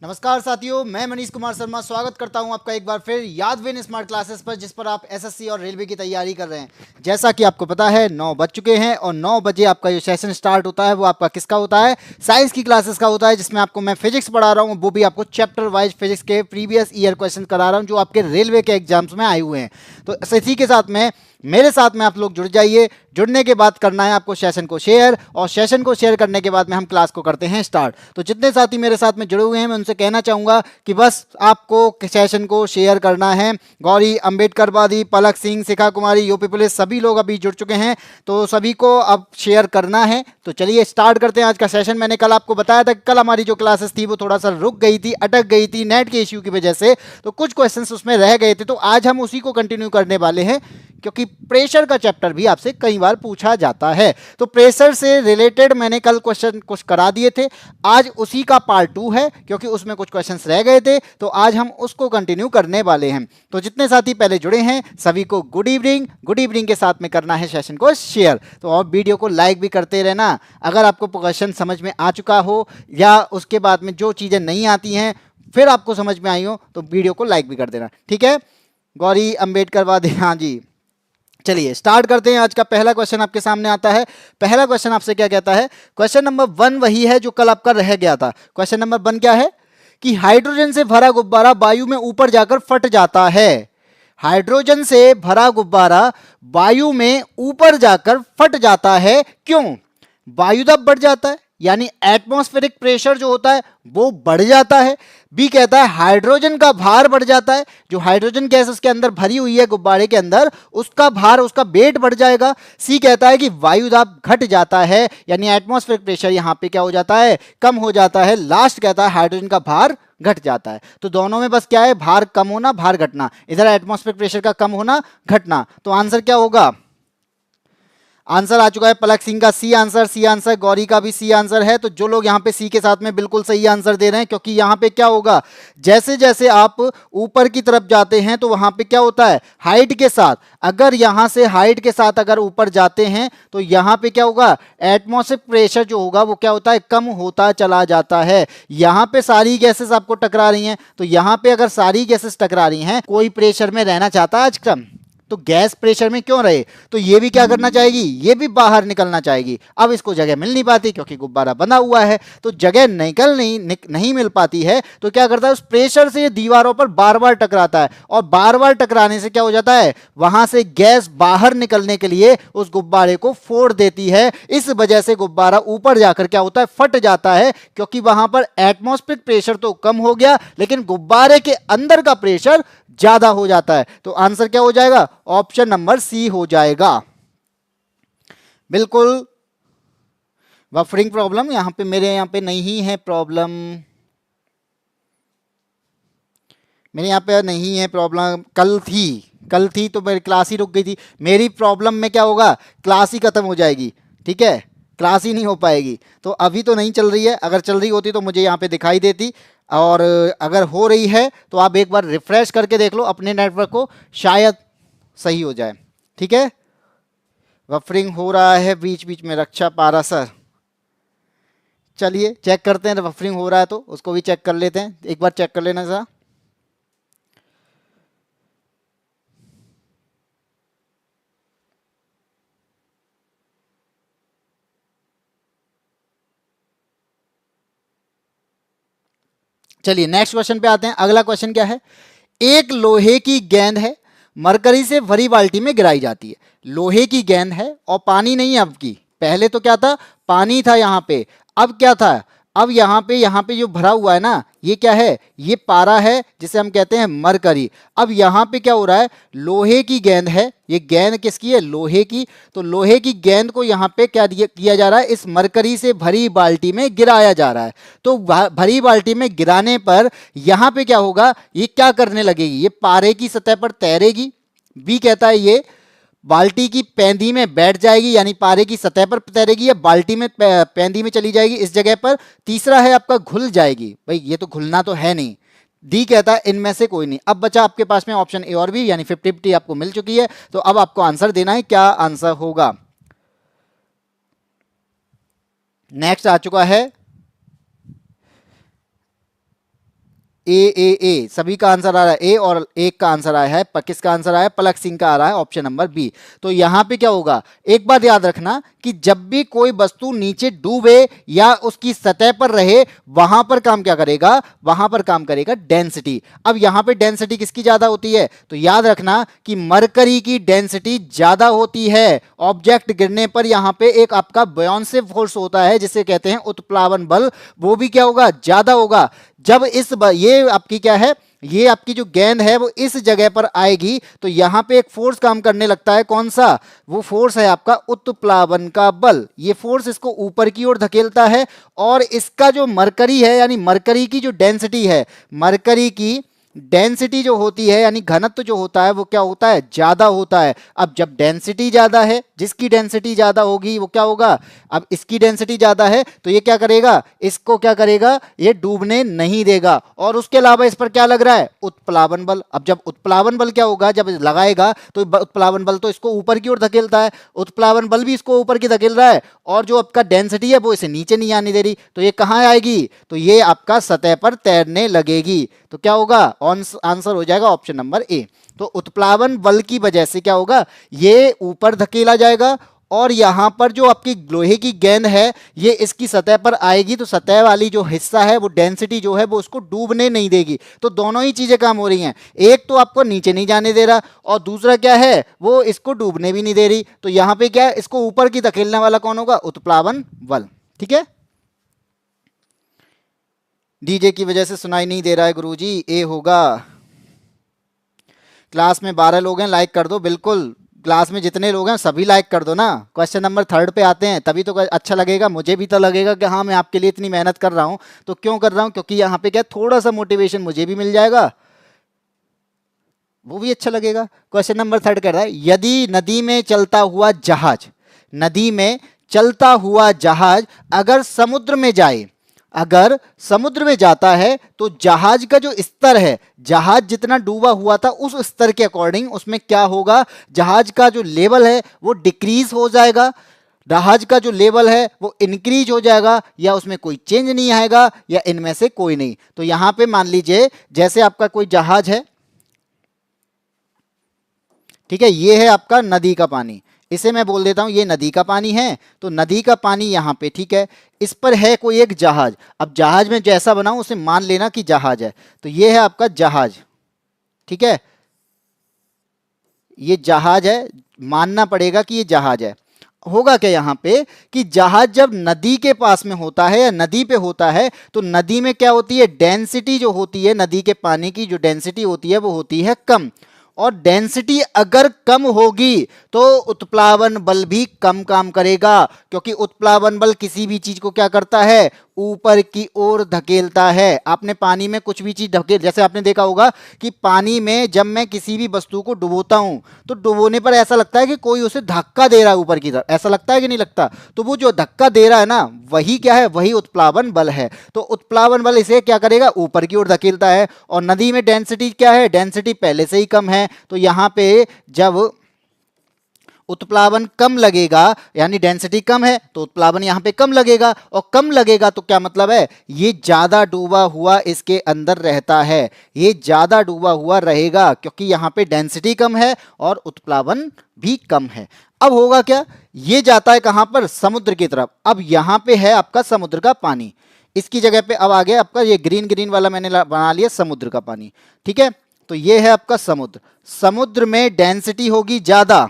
नमस्कार साथियों, मैं मनीष कुमार शर्मा स्वागत करता हूं आपका एक बार फिर यादविन स्मार्ट क्लासेस पर, जिस पर आप एसएससी और रेलवे की तैयारी कर रहे हैं। जैसा कि आपको पता है 9 बज चुके हैं और 9 बजे आपका जो सेशन स्टार्ट होता है वो आपका किसका होता है? साइंस की क्लासेस का होता है, जिसमें आपको मैं फिजिक्स पढ़ा रहा हूँ, वो भी आपको चैप्टर वाइज फिजिक्स के प्रीवियस ईयर क्वेश्चन करा रहा हूँ जो आपके रेलवे के एग्जाम्स में आए हुए हैं। तो इसी के साथ में मेरे साथ में आप लोग जुड़ जाइए। जुड़ने के बाद करना है आपको सेशन को शेयर, और सेशन को शेयर करने के बाद में हम क्लास को करते हैं स्टार्ट। तो जितने साथी मेरे साथ में जुड़े हुए हैं मैं उनसे कहना चाहूँगा कि बस आपको सेशन को शेयर करना है। गौरी, अंबेडकरवादी, पलक सिंह, शिखा कुमारी, यूपी पुलिस, सभी लोग अभी जुड़ चुके हैं, तो सभी को अब शेयर करना है। तो चलिए स्टार्ट करते हैं आज का सेशन। मैंने कल आपको बताया था कि कल हमारी जो क्लासेस थी वो थोड़ा सा रुक गई थी, अटक गई थी नेट के इश्यू की वजह से, तो कुछ क्वेश्चंस उसमें रह गए थे। तो आज हम उसी को कंटिन्यू करने वाले हैं, क्योंकि प्रेशर का चैप्टर भी आपसे कई बार पूछा जाता है। तो प्रेशर से रिलेटेड मैंने कल क्वेश्चन कुछ करा दिए थे, आज उसी का पार्ट 2 है, क्योंकि उसमें कुछ क्वेश्चंस रह गए थे, तो आज हम उसको कंटिन्यू करने वाले हैं। तो जितने साथी पहले जुड़े हैं सभी को गुड इवनिंग। गुड इवनिंग के साथ में करना है सेशन को शेयर, तो और वीडियो को लाइक भी करते रहना। अगर आपको क्वेश्चन समझ में आ चुका हो या उसके बाद में जो चीज़ें नहीं आती हैं फिर आपको समझ में आई हो तो वीडियो को लाइक भी कर देना, ठीक है? गौरी, अंबेडकरवादी, हाँ जी। चलिए स्टार्ट करते हैं। आज का पहला क्वेश्चन आपके सामने आता है। पहला क्वेश्चन आपसे क्या कहता है? क्वेश्चन नंबर 1 वही है जो कल आपका रह गया था। क्वेश्चन नंबर 1 क्या है कि हाइड्रोजन से भरा गुब्बारा वायु में ऊपर जाकर फट जाता है। हाइड्रोजन से भरा गुब्बारा वायु में ऊपर जाकर फट जाता है, क्यों? वायु दबाव बढ़ जाता है, यानी एटमॉस्फेरिक प्रेशर जो होता है वो बढ़ जाता है। बी कहता है हाइड्रोजन का भार बढ़ जाता है, जो हाइड्रोजन गैस उसके अंदर भरी हुई है गुब्बारे के अंदर, उसका भार, उसका वेट बढ़ जाएगा। सी कहता है कि वायु दाब घट जाता है, यानी एटमॉस्फेरिक प्रेशर यहां पे क्या हो जाता है? कम हो जाता है। लास्ट कहता है हाइड्रोजन का भार घट जाता है। तो दोनों में बस क्या है? भार कम होना, भार घटना। इधर एटमॉस्फेरिक प्रेशर का कम होना, घटना। तो आंसर क्या होगा? आंसर आ चुका है पलक सिंह का C answer. C answer, Gauri का भी सी आंसर है। तो जो लोग यहाँ पे सी के साथ में बिल्कुल सही आंसर दे रहे हैं, क्योंकि यहाँ पे क्या होगा, जैसे जैसे आप ऊपर की तरफ जाते हैं तो वहां पे क्या होता है? हाइट के साथ, अगर यहां से हाइट के साथ अगर ऊपर जाते हैं तो यहाँ पे क्या होगा? एटमॉस्फेरिक प्रेशर जो होगा वो क्या होता है? कम होता चला जाता है। यहाँ पे सारी गैसेस आपको टकरा रही हैं, तो यहाँ पे अगर सारी गैसेस टकरा रही हैं, कोई प्रेशर में रहना चाहता है आजकल? तो गैस प्रेशर में क्यों रहे? तो ये भी क्या करना चाहेगी? ये भी बाहर निकलना चाहेगी। अब इसको जगह मिल नहीं पाती क्योंकि गुब्बारा बंधा हुआ है, तो जगह नहीं मिल पाती है। तो क्या करता है? उस प्रेशर से ये दीवारों पर बार बार टकराता है, और बार बार टकराने से क्या हो जाता है? वहां से गैस बाहर निकलने के लिए उस गुब्बारे को फोड़ देती है। इस वजह से गुब्बारा ऊपर जाकर क्या होता है? फट जाता है, क्योंकि वहां पर एटमॉस्फेरिक प्रेशर तो कम हो गया, लेकिन गुब्बारे के अंदर का प्रेशर ज्यादा हो जाता है। तो आंसर क्या हो जाएगा? ऑप्शन नंबर सी हो जाएगा। बिल्कुल बफरिंग प्रॉब्लम यहां पे मेरे यहां पे नहीं है प्रॉब्लम, मेरे यहाँ पे नहीं है प्रॉब्लम। कल थी तो मेरी क्लास ही रुक गई थी। मेरी प्रॉब्लम में क्या होगा? क्लास ही खत्म हो जाएगी, ठीक है? क्लास ही नहीं हो पाएगी। तो अभी तो नहीं चल रही है, अगर चल रही होती तो मुझे यहाँ पे दिखाई देती, और अगर हो रही है तो आप एक बार रिफ्रेश करके देख लो अपने नेटवर्क को, शायद सही हो जाए, ठीक है? बफरिंग हो रहा है बीच बीच में, रक्षा पारा सर। चलिए चेक करते हैं, बफरिंग हो रहा है तो उसको भी चेक कर लेते हैं। एक बार चेक कर लेना सर। चलिए नेक्स्ट क्वेश्चन पे आते हैं। अगला क्वेश्चन क्या है? एक लोहे की गेंद है, मरकरी से भरी बाल्टी में गिराई जाती है। लोहे की गेंद है और पानी नहीं है आपकी। पहले तो क्या था? पानी था यहां पे। अब क्या था? अब यहां पे जो भरा हुआ है ना, ये क्या है? ये पारा है, जिसे हम कहते हैं मरकरी। अब यहां पे क्या हो रहा है? लोहे की गेंद है। ये गेंद किसकी है? लोहे की। तो लोहे की गेंद को यहां पे क्या किया जा रहा है? इस मरकरी से भरी बाल्टी में गिराया जा रहा है। तो भरी बाल्टी में गिराने पर यहां पे क्या होगा? ये क्या करने लगेगी? ये पारे की सतह पर तैरेगी। बी कहता है ये बाल्टी की पैंदी में बैठ जाएगी, यानी पारे की सतह पर तैरेगी, या बाल्टी में पैंदी में चली जाएगी इस जगह पर। तीसरा है आपका घुल जाएगी। भाई ये तो घुलना तो है नहीं। डी कहता है इनमें से कोई नहीं। अब बचा आपके पास में ऑप्शन ए और बी, यानी 50-50 आपको मिल चुकी है। तो अब आपको आंसर देना है, क्या आंसर होगा? नेक्स्ट आ चुका है ए सभी का आंसर आ रहा है ए, और एक का आंसर आया है, किसका आंसर आया है, पलक सिंह का आ रहा है, ऑप्शन नंबर बी। तो यहां पे क्या होगा, एक बात याद रखना कि जब भी कोई वस्तु नीचे डूबे या उसकी सतह पर रहे, वहां पर काम क्या करेगा, वहां पर काम करेगा डेंसिटी। अब यहां पे डेंसिटी किसकी ज्यादा होती है, तो याद रखना कि मरकरी की डेंसिटी ज्यादा होती है। ऑब्जेक्ट गिरने पर यहां पे एक आपका बॉयंसिव फोर्स होता है जिसे कहते हैं उत्प्लावन बल, वो भी क्या होगा, ज्यादा होगा। जब ये आपकी क्या है, ये आपकी जो गेंद है वो इस जगह पर आएगी तो यहां पे एक फोर्स काम करने लगता है, कौन सा, वो फोर्स है आपका उत्प्लावन का बल। ये फोर्स इसको ऊपर की ओर धकेलता है, और इसका जो मरकरी है, यानी मरकरी की जो डेंसिटी है, मरकरी की डेंसिटी जो होती है यानी घनत्व जो होता है वो क्या होता है, ज्यादा होता है। अब जब डेंसिटी ज्यादा है, जिसकी डेंसिटी ज्यादा होगी वो क्या होगा, अब इसकी डेंसिटी ज्यादा है तो ये क्या करेगा, इसको क्या करेगा, ये डूबने नहीं देगा। और उसके अलावा इस पर क्या लग रहा है, उत्प्लावन बल। अब जब उत्प्लावन बल क्या होगा, जब लगाएगा तो उत्प्लावन बल तो इसको ऊपर की ओर धकेलता है, उत्प्लावन बल भी इसको ऊपर की धकेल रहा है, और जो आपका डेंसिटी है वो इसे नीचे नहीं आने दे रही, तो ये कहां आएगी, तो ये आपका सतह पर तैरने लगेगी। तो क्या होगा, आंसर हो जाएगा ऑप्शन नंबर ए। तो उत्प्लावन बल की वजह से क्या होगा, ये ऊपर धकेला जाएगा, और यहां पर जो आपकी लोहे की गेंद है ये इसकी सतह पर आएगी, तो सतह वाली जो हिस्सा है वो डेंसिटी जो है वो उसको डूबने नहीं देगी। तो दोनों ही चीजें काम हो रही हैं, एक तो आपको नीचे नहीं जाने दे रहा, और दूसरा क्या है, वो इसको डूबने भी नहीं दे रही। तो यहां पे क्या है, इसको ऊपर की धकेलने वाला कौन होगा, उत्प्लावन बल। ठीक है, डीजे की वजह से सुनाई नहीं दे रहा है गुरुजी, ए होगा। क्लास में 12 लोग हैं, लाइक कर दो बिल्कुल, क्लास में जितने लोग हैं सभी लाइक कर दो ना। क्वेश्चन नंबर 3 पे आते हैं, तभी तो अच्छा लगेगा, मुझे भी तो लगेगा कि हाँ मैं आपके लिए इतनी मेहनत कर रहा हूँ। तो क्यों कर रहा हूँ, क्योंकि यहाँ पे क्या थोड़ा सा मोटिवेशन मुझे भी मिल जाएगा, वो भी अच्छा लगेगा। क्वेश्चन नंबर 3 कह रहा है, यदि नदी में चलता हुआ जहाज, नदी में चलता हुआ जहाज अगर समुद्र में जाए, अगर समुद्र में जाता है तो जहाज का जो स्तर है, जहाज जितना डूबा हुआ था उस स्तर के अकॉर्डिंग उसमें क्या होगा, जहाज का जो लेवल है वो डिक्रीज हो जाएगा, जहाज का जो लेवल है वो इंक्रीज हो जाएगा, या उसमें कोई चेंज नहीं आएगा, या इनमें से कोई नहीं। तो यहां पे मान लीजिए जैसे आपका कोई जहाज है, ठीक है, ये है आपका नदी का पानी, इसे मैं बोल देता हूं ये नदी का पानी है। तो नदी का पानी यहां पे, ठीक है, इस पर है कोई एक जहाज। अब जहाज में जैसा बनाऊं उसे मान लेना कि जहाज है, तो ये है आपका जहाज, ठीक है, ये जहाज है, मानना पड़ेगा कि ये जहाज है। होगा क्या यहां पे कि जहाज जब नदी के पास में होता है या नदी पे होता है तो नदी में क्या होती है, डेंसिटी जो होती है, नदी के पानी की जो डेंसिटी होती है वो होती है कम, और डेंसिटी अगर कम होगी तो उत्प्लावन बल भी कम काम करेगा, क्योंकि उत्प्लावन बल किसी भी चीज को क्या करता है, ऊपर की ओर धकेलता है। आपने पानी में कुछ भी चीज धकेल, जैसे आपने देखा होगा कि पानी में जब मैं किसी भी वस्तु को डुबोता हूं तो डुबोने पर ऐसा लगता है कि कोई उसे धक्का दे रहा है ऊपर की तरफ, ऐसा लगता है कि नहीं लगता, तो वो जो धक्का दे रहा है ना वही क्या है, वही उत्प्लावन बल है। तो उत्प्लावन बल इसे क्या करेगा, ऊपर की ओर धकेलता है। और नदी में डेंसिटी क्या है, डेंसिटी पहले से ही कम है, तो यहां पे जब उत्प्लावन कम लगेगा, यानी डेंसिटी कम है तो उत्प्लावन यहां पे कम लगेगा, और कम लगेगा तो क्या मतलब है, ये ज्यादा डूबा हुआ इसके अंदर रहता है, ये ज्यादा डूबा हुआ रहेगा क्योंकि यहां पे डेंसिटी कम है और उत्प्लावन भी कम है। अब होगा क्या, ये जाता है कहां पर, समुद्र की तरफ। अब यहां पे है आपका समुद्र का पानी, इसकी जगह पे अब आ गया आपका ये ग्रीन ग्रीन वाला मैंने बना लिया समुद्र का पानी, ठीक है। तो ये है आपका समुद्र, समुद्र में डेंसिटी होगी ज्यादा,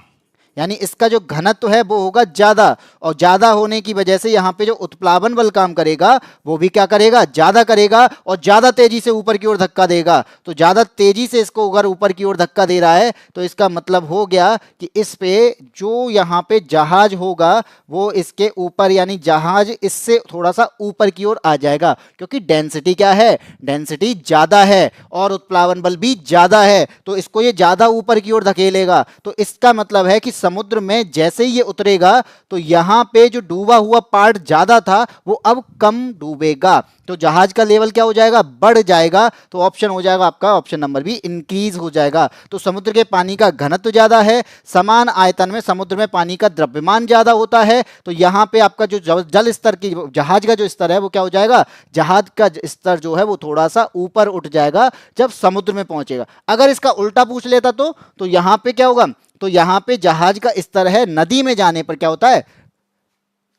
यानी इसका जो घनत्व है वो होगा ज्यादा, और ज्यादा होने की वजह से यहां पे जो उत्प्लावन बल काम करेगा वो भी क्या करेगा, ज्यादा करेगा, और ज्यादा तेजी से ऊपर की ओर धक्का देगा। तो ज्यादा तेजी से इसको अगर ऊपर की ओर धक्का दे रहा है तो इसका मतलब हो गया कि इस पे जो यहां पे जहाज होगा वो इसके ऊपर, यानी जहाज इससे थोड़ा सा ऊपर की ओर आ जाएगा, क्योंकि डेंसिटी क्या है, डेंसिटी ज्यादा है और उत्प्लावन बल भी ज्यादा है, तो इसको ये ज्यादा ऊपर की ओर धकेलेगा। तो इसका मतलब है कि समुद्र में जैसे ही ये उतरेगा तो यहां पे जो डूबा हुआ पार्ट ज्यादा था वो अब कम डूबेगा। तो जहाज का लेवल क्या हो जाएगा, बढ़ जाएगा। तो ऑप्शन हो जाएगा आपका ऑप्शन नंबर बी, इंक्रीज हो जाएगा। तो समुद्र के पानी का घनत्व ज्यादा है, समान आयतन में समुद्र में पानी का द्रव्यमान ज्यादा होता है, तो यहाँ पे आपका जो जल स्तर की, जहाज का जो स्तर है वो क्या हो जाएगा, जहाज का स्तर जो है वो थोड़ा सा ऊपर उठ जाएगा जब समुद्र में पहुंचेगा। अगर इसका उल्टा पूछ लेता तो यहाँ पे क्या होगा, तो यहाँ पे जहाज का स्तर है नदी में जाने पर क्या होता है,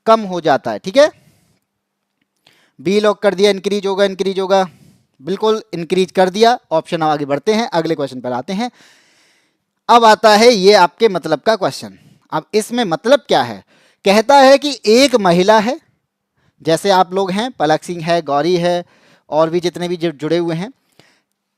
कम हो जाता है। ठीक है, बी लॉक कर दिया, इंक्रीज होगा, इंक्रीज होगा, बिल्कुल इंक्रीज कर दिया। ऑप्शन आगे बढ़ते हैं, अगले क्वेश्चन पर आते हैं। अब आता है ये आपके मतलब का क्वेश्चन। अब इसमें मतलब क्या है, कहता है कि एक महिला है, जैसे आप लोग हैं, पलक सिंह है, गौरी है, और भी जितने भी जुड़े हुए हैं,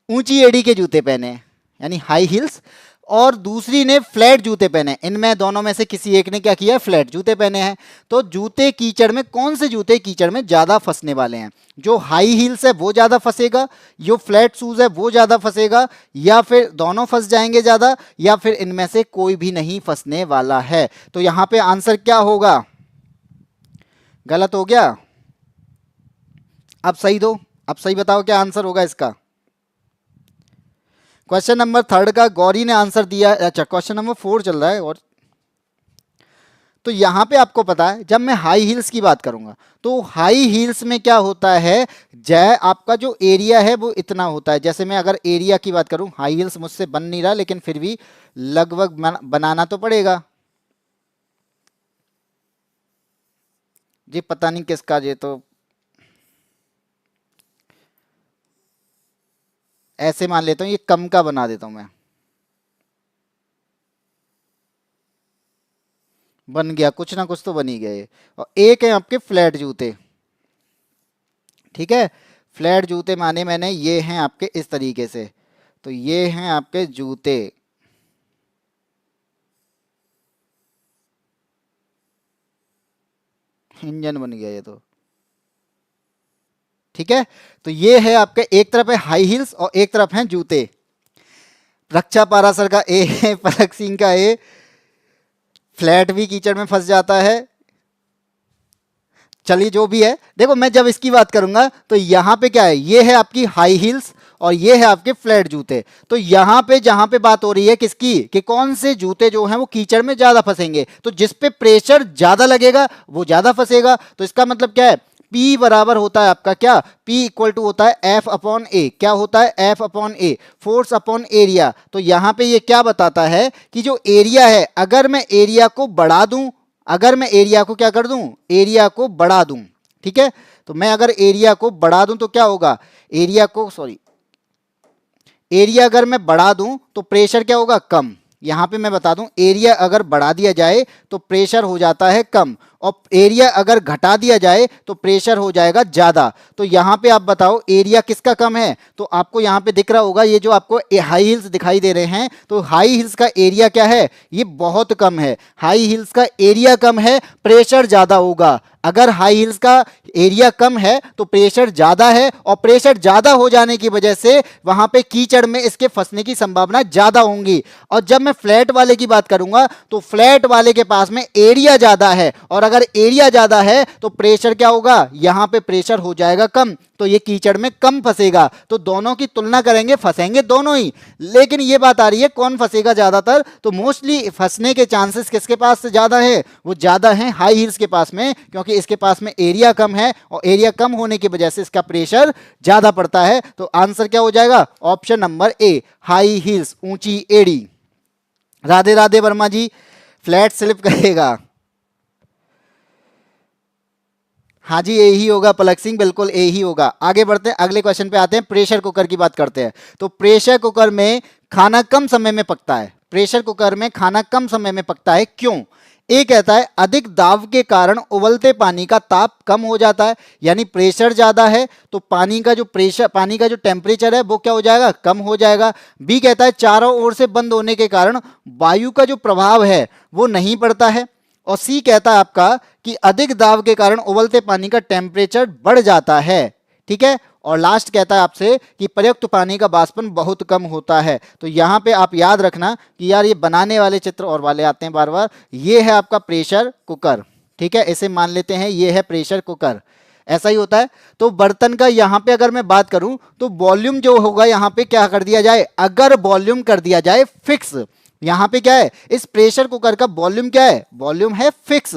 ऊंची एड़ी के जूते पहने हैं यानी हाई हील्स, और दूसरी ने फ्लैट जूते पहने। इनमें दोनों में से किसी एक ने क्या किया, फ्लैट जूते पहने हैं। तो जूते कीचड़ में, कौन से जूते कीचड़ में ज्यादा फंसने वाले हैं, जो हाई हील्स है वो ज्यादा फंसेगा, जो फ्लैट शूज है वो ज्यादा फंसेगा, या फिर दोनों फंस जाएंगे ज्यादा, या फिर इनमें से कोई भी नहीं फंसने वाला है। तो यहां पे आंसर क्या होगा, गलत हो गया, अब सही दो, अब सही बताओ क्या आंसर होगा इसका। क्वेश्चन नंबर 3 का गौरी ने आंसर दिया, अच्छा क्वेश्चन नंबर 4 चल रहा है। और तो यहां पे आपको पता है, जब मैं हाई हील्स की बात करूंगा तो हाई हील्स में क्या होता है, जय आपका जो एरिया है वो इतना होता है। जैसे मैं अगर एरिया की बात करूं, हाई हील्स मुझसे बन नहीं रहा लेकिन फिर भी लगभग बनाना तो पड़ेगा जी, पता नहीं किसका, ये तो ऐसे मान लेता हूं, ये कम का बना देता हूं मैं, बन गया, कुछ ना कुछ तो बन ही गए। और एक है आपके फ्लैट जूते, ठीक है, फ्लैट जूते माने मैंने ये हैं आपके इस तरीके से, तो ये हैं आपके जूते, इंजन बन गया ये तो, ठीक है। तो ये है आपके, एक तरफ है हाई हील्स और एक तरफ है जूते। रक्षा पारासर का ए है, पलक सिंह का ए, फ्लैट भी कीचड़ में फंस जाता है। चलिए जो भी है, देखो मैं जब इसकी बात करूंगा तो यहां पे क्या है, ये है आपकी हाई हील्स और ये है आपके फ्लैट जूते। तो यहां पे जहां पे बात हो रही है किसकी, कि कौन से जूते जो हैं वो कीचड़ में ज्यादा फंसेंगे, तो जिस पे प्रेशर ज्यादा लगेगा वो ज्यादा फंसेगा। तो इसका मतलब क्या है, P बराबर होता है आपका क्या, P इक्वल टू होता है F अपॉन ए, क्या होता है F अपॉन ए, फोर्स अपॉन एरिया। तो यहां पे ये क्या बताता है कि जो एरिया है, अगर मैं एरिया को बढ़ा दूं, अगर मैं एरिया को क्या कर दूं, एरिया को बढ़ा दूं, ठीक है, तो मैं अगर एरिया को बढ़ा दूं तो क्या होगा, एरिया को, सॉरी, एरिया अगर मैं बढ़ा दूं तो प्रेशर क्या होगा, कम। यहां पे मैं बता दूं, एरिया अगर बढ़ा दिया जाए तो प्रेशर हो जाता है कम, और एरिया अगर घटा दिया जाए तो प्रेशर हो जाएगा ज्यादा। तो यहां पे आप बताओ एरिया किसका कम है, तो आपको यहां पे दिख रहा होगा, ये जो आपको हाई हिल्स दिखाई दे रहे हैं, तो हाई हिल्स का एरिया क्या है, ये बहुत कम है। हाई हिल्स का एरिया कम है, प्रेशर ज्यादा होगा। अगर हाई हिल्स का एरिया कम है तो प्रेशर ज्यादा है, और प्रेशर ज्यादा हो जाने की वजह से वहां पे कीचड़ में इसके फंसने की संभावना ज्यादा होंगी। और जब मैं फ्लैट वाले की बात करूंगा तो फ्लैट वाले के पास में एरिया ज्यादा है, और अगर एरिया ज्यादा है तो प्रेशर क्या होगा, यहां पे प्रेशर हो जाएगा कम, तो ये कीचड़ में कम फंसेगा। तो दोनों की तुलना करेंगे, फंसेंगे दोनों ही, लेकिन ये बात आ रही है कौन फंसेगा ज्यादातर, तो मोस्टली फंसने के चांसेस किसके पास से ज्यादा है, वो ज्यादा है हाई हील्स के पास में, क्योंकि इसके पास में एरिया कम है, और एरिया कम होने की वजह से इसका प्रेशर ज्यादा पड़ता है। तो आंसर क्या हो जाएगा, option number A, high heels, ऊंची एड़ी। राधे राधे वर्मा जी, फ्लैट स्लिप करेगा, हाँ जी यही होगा पलक सिंह, बिल्कुल यही होगा। आगे बढ़ते हैं, अगले क्वेश्चन पे आते हैं, प्रेशर कुकर की बात करते हैं। तो प्रेशर कुकर में खाना कम समय में पकता है, प्रेशर कुकर में खाना कम समय में पकता है, क्यों। ए कहता है अधिक दाब के कारण उबलते पानी का ताप कम हो जाता है, यानी प्रेशर ज्यादा है तो पानी का जो प्रेशर, पानी का जो टेम्परेचर है वो क्या हो जाएगा, कम हो जाएगा। बी कहता है चारों ओर से बंद होने के कारण वायु का जो प्रभाव है वो नहीं पड़ता है। और सी कहता है आपका कि अधिक दाब के कारण उबलते पानी का टेम्परेचर बढ़ जाता है, ठीक है। और लास्ट कहता है आपसे कि प्रयुक्त पानी का वाष्पन बहुत कम होता है। तो यहां पे आप याद रखना कि यार ये बनाने वाले चित्र और वाले आते हैं बार बार, ये है आपका प्रेशर कुकर, ठीक है, इसे मान लेते हैं ये है प्रेशर कुकर। ऐसा ही होता है। तो बर्तन का यहाँ पे अगर मैं बात करूं तो वॉल्यूम जो होगा यहाँ पे क्या कर दिया जाए, अगर वॉल्यूम कर दिया जाए फिक्स, यहाँ पे क्या है, इस प्रेशर कुकर का वॉल्यूम क्या है, वॉल्यूम है फिक्स।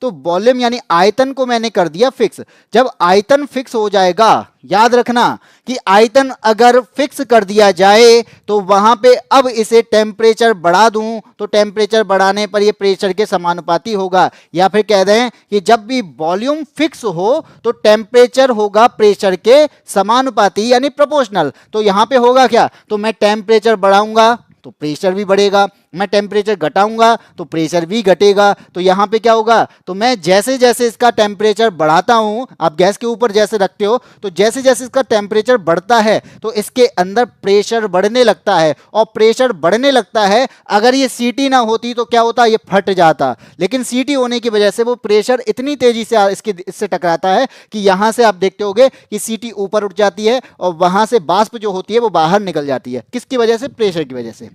तो वॉल्यूम यानी आयतन को मैंने कर दिया फिक्स। जब आयतन फिक्स हो जाएगा, याद रखना कि आयतन अगर फिक्स कर दिया जाए तो वहां पे अब इसे टेम्परेचर बढ़ा दूं तो टेम्परेचर बढ़ाने पर ये प्रेशर के समानुपाती होगा। या फिर कह दें कि जब भी वॉल्यूम फिक्स हो तो टेम्परेचर होगा प्रेशर के समानुपाती यानी प्रोपोर्शनल। तो यहां पे होगा क्या, तो मैं टेम्परेचर बढ़ाऊंगा तो प्रेशर भी बढ़ेगा, मैं टेम्परेचर घटाऊंगा तो प्रेशर भी घटेगा। तो यहां पे क्या होगा, तो मैं जैसे जैसे इसका टेम्परेचर बढ़ाता हूं, आप गैस के ऊपर जैसे रखते हो तो जैसे जैसे इसका टेम्परेचर बढ़ता है तो इसके अंदर प्रेशर बढ़ने लगता है, और प्रेशर बढ़ने लगता है। अगर ये सीटी ना होती तो क्या होता, ये फट जाता, लेकिन सीटी होने की वजह से वो प्रेशर इतनी तेजी से इससे टकराता है कि यहां से आप देखते होगे कि सीटी ऊपर उठ जाती है और वहां से वाष्प जो होती है वो बाहर निकल जाती है। किसकी वजह से, प्रेशर की वजह से।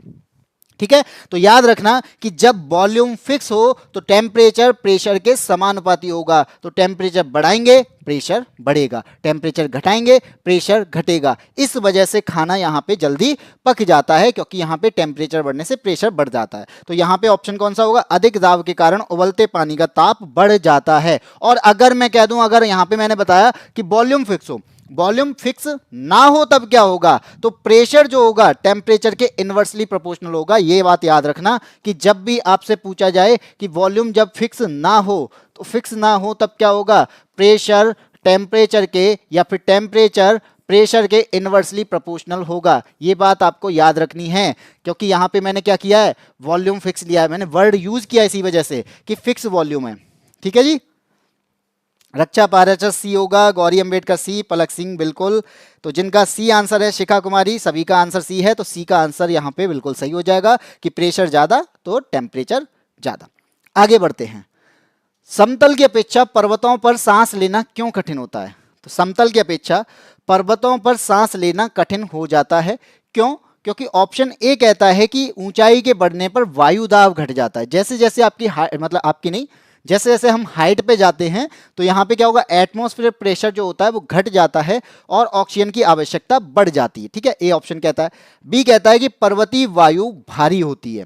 ठीक है, तो याद रखना कि जब वॉल्यूम फिक्स हो तो टेम्परेचर प्रेशर के समानुपाती होगा। तो टेम्परेचर बढ़ाएंगे प्रेशर बढ़ेगा, टेम्परेचर घटाएंगे प्रेशर घटेगा। इस वजह से खाना यहाँ पे जल्दी पक जाता है, क्योंकि यहाँ पे टेम्परेचर बढ़ने से प्रेशर बढ़ जाता है। तो यहाँ पे ऑप्शन कौन सा होगा, अधिक दाब के कारण उबलते पानी का ताप बढ़ जाता है। और अगर मैं कह दूं, अगर यहाँ पे मैंने बताया कि वॉल्यूम फिक्स हो, वॉल्यूम फिक्स ना हो तब क्या होगा, तो प्रेशर जो होगा टेम्परेचर के इनवर्सली प्रोपोर्शनल होगा। ये बात याद रखना कि जब भी आपसे पूछा जाए कि वॉल्यूम जब फिक्स ना हो तो फिक्स ना हो तब क्या होगा, प्रेशर टेम्परेचर के या फिर टेम्परेचर प्रेशर के इनवर्सली प्रोपोर्शनल होगा। ये बात आपको याद रखनी है, क्योंकि यहां पे मैंने क्या किया है, वॉल्यूम फिक्स लिया है, मैंने वर्ड यूज किया इसी वजह से कि फिक्स वॉल्यूम है। ठीक है जी, रक्षा पाराशर सी होगा, गौरी अंबेडकर सी, पलक सिंह बिल्कुल। तो जिनका सी आंसर है, शिखा कुमारी, सभी का आंसर सी है, तो सी का आंसर यहाँ पे बिल्कुल सही हो जाएगा कि प्रेशर ज्यादा तो टेम्परेचर ज्यादा। आगे बढ़ते हैं, समतल की अपेक्षा पर्वतों पर सांस लेना क्यों कठिन होता है। तो समतल की अपेक्षा पर्वतों पर सांस लेना कठिन हो जाता है, क्यों, क्योंकि ऑप्शन ए कहता है कि ऊंचाई के बढ़ने पर वायु दाब घट जाता है। जैसे जैसे आपकी मतलब आपकी नहीं, जैसे जैसे हम हाइट पे जाते हैं तो यहाँ पे क्या होगा, एटमॉस्फेयर प्रेशर जो होता है वो घट जाता है और ऑक्सीजन की आवश्यकता बढ़ जाती है। ठीक है, ए ऑप्शन कहता है। बी कहता है कि पर्वतीय वायु भारी होती है,